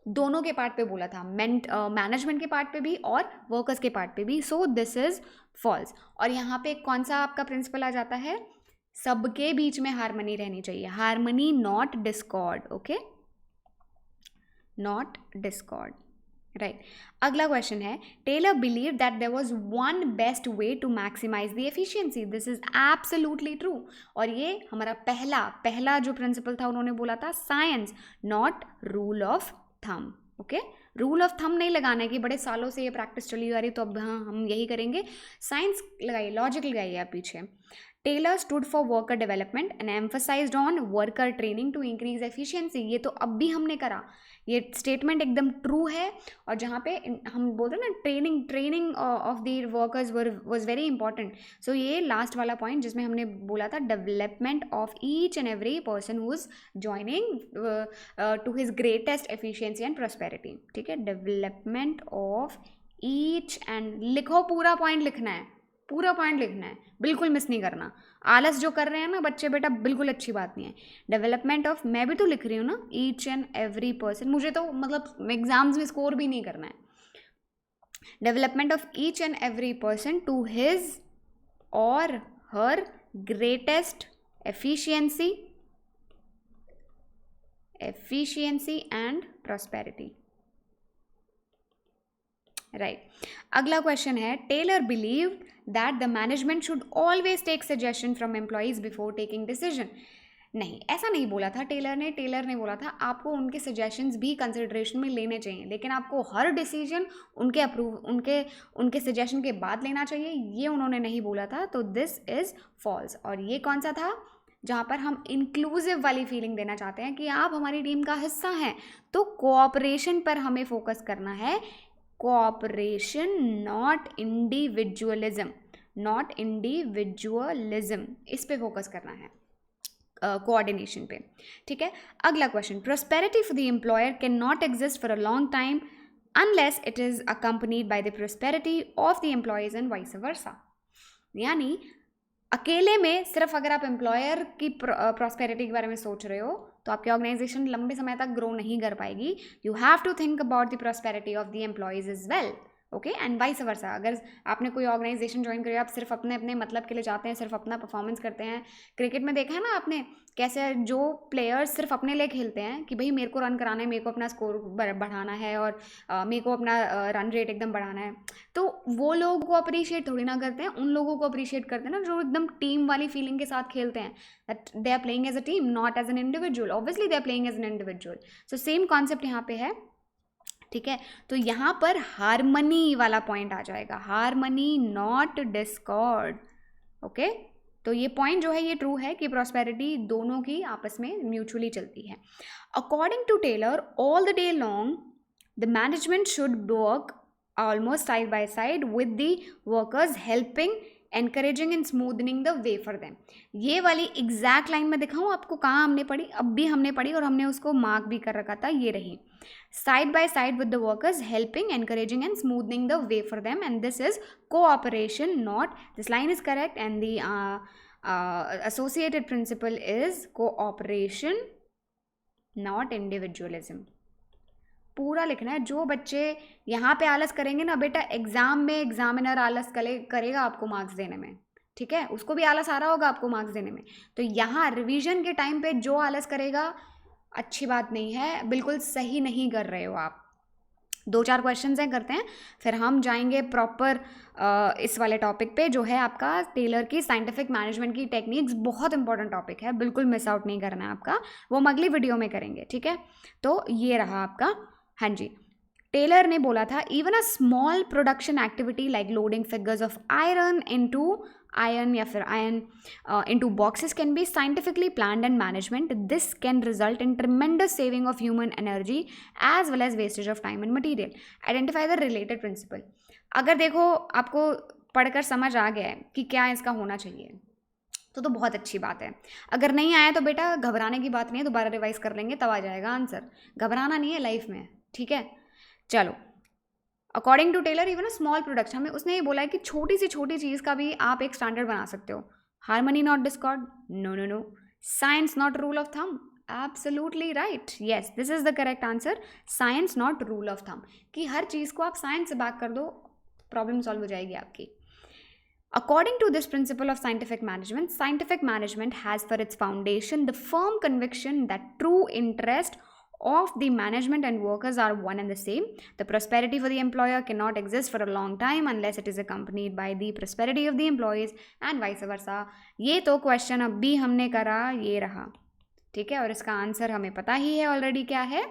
दोनों के पार्ट पे बोला था, मैनेजमेंट के पार्ट पे भी और वर्कर्स के पार्ट पे भी। So this is false. और यहाँ पे कौन सा आपका प्रिंसिपल आ जाता है? सबके बीच में हार्मनी रहनी चाहिए, harmony not discord, okay, not discord, right? अगला क्वेश्चन है Taylor believe that there was one best way to maximise the efficiency. This is absolutely true. और ये हमारा पहला जो प्रिंसिपल था उन्होंने बोला था science not rule of thumb, okay? Rule of thumb नहीं लगाना है कि बड़े सालों से ये प्रैक्टिस चली आ रही तो अब हाँ हम यही करेंगे। साइंस लगाइए, लॉजिक लगाइए आप पीछे। Taylor stood for worker development and emphasised on worker training to increase efficiency. ये तो अब भी हमने करा, ये स्टेटमेंट एकदम ट्रू है। और जहाँ पे हम बोलते हैं ना training of the workers was very important. So ये लास्ट वाला पॉइंट जिसमें हमने बोला था development of each and every person who is joining to his greatest efficiency and prosperity, ठीक है? डेवलपमेंट ऑफ ईच एंड, लिखो पूरा पॉइंट लिखना है, पूरा पॉइंट लिखना है, बिल्कुल मिस नहीं करना। आलस जो कर रहे हैं ना बच्चे बेटा बिल्कुल अच्छी बात नहीं है। डेवलपमेंट ऑफ, मैं भी तो लिख रही हूँ ना, ईच एंड एवरी पर्सन, मुझे तो मतलब एग्जाम्स में स्कोर भी नहीं करना है। Development of each and every person to his और हर greatest efficiency and prosperity, right? अगला क्वेश्चन है Taylor believe that the management should always take suggestion from employees before taking decision. नहीं, ऐसा नहीं बोला था टेलर ने बोला था आपको उनके सजेशंस भी कंसिडरेशन में लेने चाहिए, लेकिन आपको हर डिसीजन उनके सजेशन के बाद लेना चाहिए, ये उन्होंने नहीं बोला था। तो दिस इज फॉल्स। और ये कौन सा था? जहाँ पर हम इंक्लूसिव वाली फीलिंग देना चाहते हैं कि आप हमारी टीम का हिस्सा हैं, तो कोऑपरेशन पर हमें फोकस करना है। कोऑपरेशन नॉट इंडिविजुअलिज्म, इस पे फोकस करना है, कोऑर्डिनेशन पे, ठीक है? अगला question prosperity for the employer can not exist for a long time unless it is accompanied by the prosperity of the employees and vice वर्सा। यानी अकेले में सिर्फ अगर आप एम्प्लॉयर की प्रॉस्पेरिटी के बारे में सोच रहे हो तो आपकी ऑर्गेनाइजेशन लंबे समय तक ग्रो नहीं कर पाएगी। You have to think about the prosperity of the employees as well, okay, and vice versa. अगर आपने कोई ऑर्गेनाइजेशन ज्वाइन करी, आप सिर्फ अपने अपने मतलब के लिए जाते हैं, सिर्फ अपना परफॉर्मेंस करते हैं। क्रिकेट में देखा है ना आपने कैसे जो प्लेयर्स सिर्फ अपने लिए खेलते हैं कि भाई मेरे को रन कराना है, मेरे को अपना स्कोर बढ़ाना है और मेरे को अपना रन रेट एकदम बढ़ाना है, तो वो लोग को अप्रिशिएट थोड़ी ना करते हैं, उन लोगों को अप्रिशिएट करते हैं ना जो एकदम टीम वाली फीलिंग के साथ खेलते हैं, that they are playing as a team not as an individual. Obviously they are playing as an individual. So same concept यहाँ पे है, ठीक है। तो यहाँ पर हारमनी वाला पॉइंट आ जाएगा, हारमनी नॉट डिस्कॉर्ड। ओके, तो ये पॉइंट जो है ये ट्रू है कि प्रॉस्पेरिटी दोनों की आपस में म्यूचुअली चलती है। According to Taylor, all the day long the management should work almost side by side with the workers, helping, encouraging and smoothening the way for them. ये वाली एग्जैक्ट लाइन में दिखाऊँ आपको कहाँ हमने पढ़ी, अब भी हमने पढ़ी और हमने उसको मार्क भी कर रखा था, ये रही, side by side with the workers, helping, encouraging and smoothing the way for them, and this is cooperation, not, this line is correct, and the associated principle is cooperation not individualism। पूरा लिखना है। जो बच्चे यहाँ पे आलस करेंगे ना बेटा, एग्जाम में एग्जामिनर आलस करेगा आपको मार्क्स देने में, ठीक है, उसको भी आलस आ रहा होगा आपको मार्क्स देने में। तो यहाँ रिवीजन के टाइम पे जो आलस करेगा अच्छी बात नहीं है, बिल्कुल सही नहीं कर रहे हो आप। 2-4 क्वेश्चंस हैं, करते हैं, फिर हम जाएंगे प्रॉपर इस वाले टॉपिक पे जो है आपका टेलर की साइंटिफिक मैनेजमेंट की टेक्निक्स। बहुत इंपॉर्टेंट टॉपिक है, बिल्कुल मिस आउट नहीं करना है आपका, वो हम अगली वीडियो में करेंगे, ठीक है। तो ये रहा आपका, हाँ जी। टेलर ने बोला था even a small production activity like loading figures of iron into ion या फिर ion into boxes can be scientifically planned and management. This can result in tremendous saving of human energy as well as wastage of time and material. Identify the related principle. अगर देखो आपको पढ़कर समझ आ गया है कि क्या इसका होना चाहिए तो बहुत अच्छी बात है। अगर नहीं आया तो बेटा घबराने की बात नहीं है, दोबारा रिवाइज कर लेंगे तब आ जाएगा आंसर, घबराना नहीं है लाइफ में, ठीक है। चलो, according to Taylor even a small product, हमें उसने ये बोला है कि छोटी सी छोटी चीज़ का भी आप एक स्टैंडर्ड बना सकते हो। Harmony not discord, no no no. Science not rule of thumb, absolutely right, yes this is the correct answer. Science not rule of thumb, कि हर चीज़ को आप साइंस से बैक कर दो, प्रॉब्लम सॉल्व हो जाएगी आपकी। According to this principle of scientific management has for its foundation the firm conviction that true interest of the management and workers are one and the same. The prosperity for the employer cannot exist for a long time unless it is accompanied by the prosperity of the employees and vice versa. ये तो question अभी हमने करा, ये रहा, ठीक है, और इसका आंसर हमें पता ही है ऑलरेडी क्या है,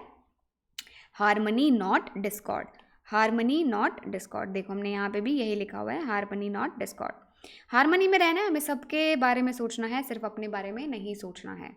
harmony not Discord. Harmony not Discord, देखो हमने यहाँ पे भी यही लिखा हुआ है, हारमनी नॉट डिस्कॉर्ड। हारमनी में रहना है, हमें सबके बारे में सोचना है, सिर्फ अपने बारे में नहीं सोचना है,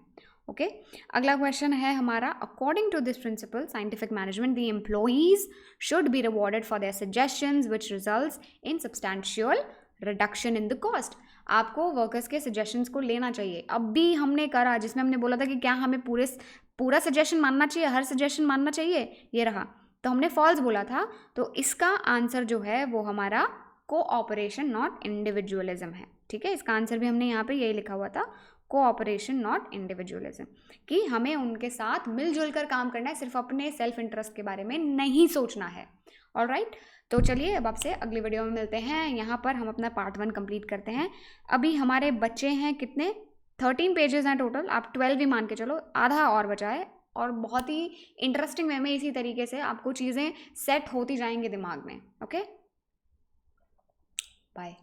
ओके। अगला क्वेश्चन है हमारा, according to this principle scientific management the employees should be rewarded for their suggestions which results in substantial reduction in the cost. आपको वर्कर्स के सजेशंस को लेना चाहिए। अब भी हमने करा जिसमें हमने बोला था कि क्या हमें पूरा सजेशन मानना चाहिए, हर सजेशन मानना चाहिए, ये रहा, तो हमने फॉल्स बोला था। तो इसका आंसर जो है वो हमारा कोऑपरेशन नॉट इंडिविजुअलिज्म है, ठीक है। इसका आंसर भी हमने यहाँ पे यही लिखा हुआ था, कोऑपरेशन नॉट इंडिविजुअलिज्म, कि हमें उनके साथ मिलजुल कर काम करना है, सिर्फ अपने सेल्फ इंटरेस्ट के बारे में नहीं सोचना है। ऑलराइट, तो चलिए अब आपसे अगली वीडियो में मिलते हैं। यहाँ पर हम अपना पार्ट 1 कंप्लीट करते हैं। अभी हमारे बच्चे हैं कितने, 13 पेजेस हैं टोटल, आप 12 भी मान के चलो, आधा और बचा है, और बहुत ही इंटरेस्टिंग वे में इसी तरीके से आपको चीज़ें सेट होती जाएंगी दिमाग में, ओके। बाय।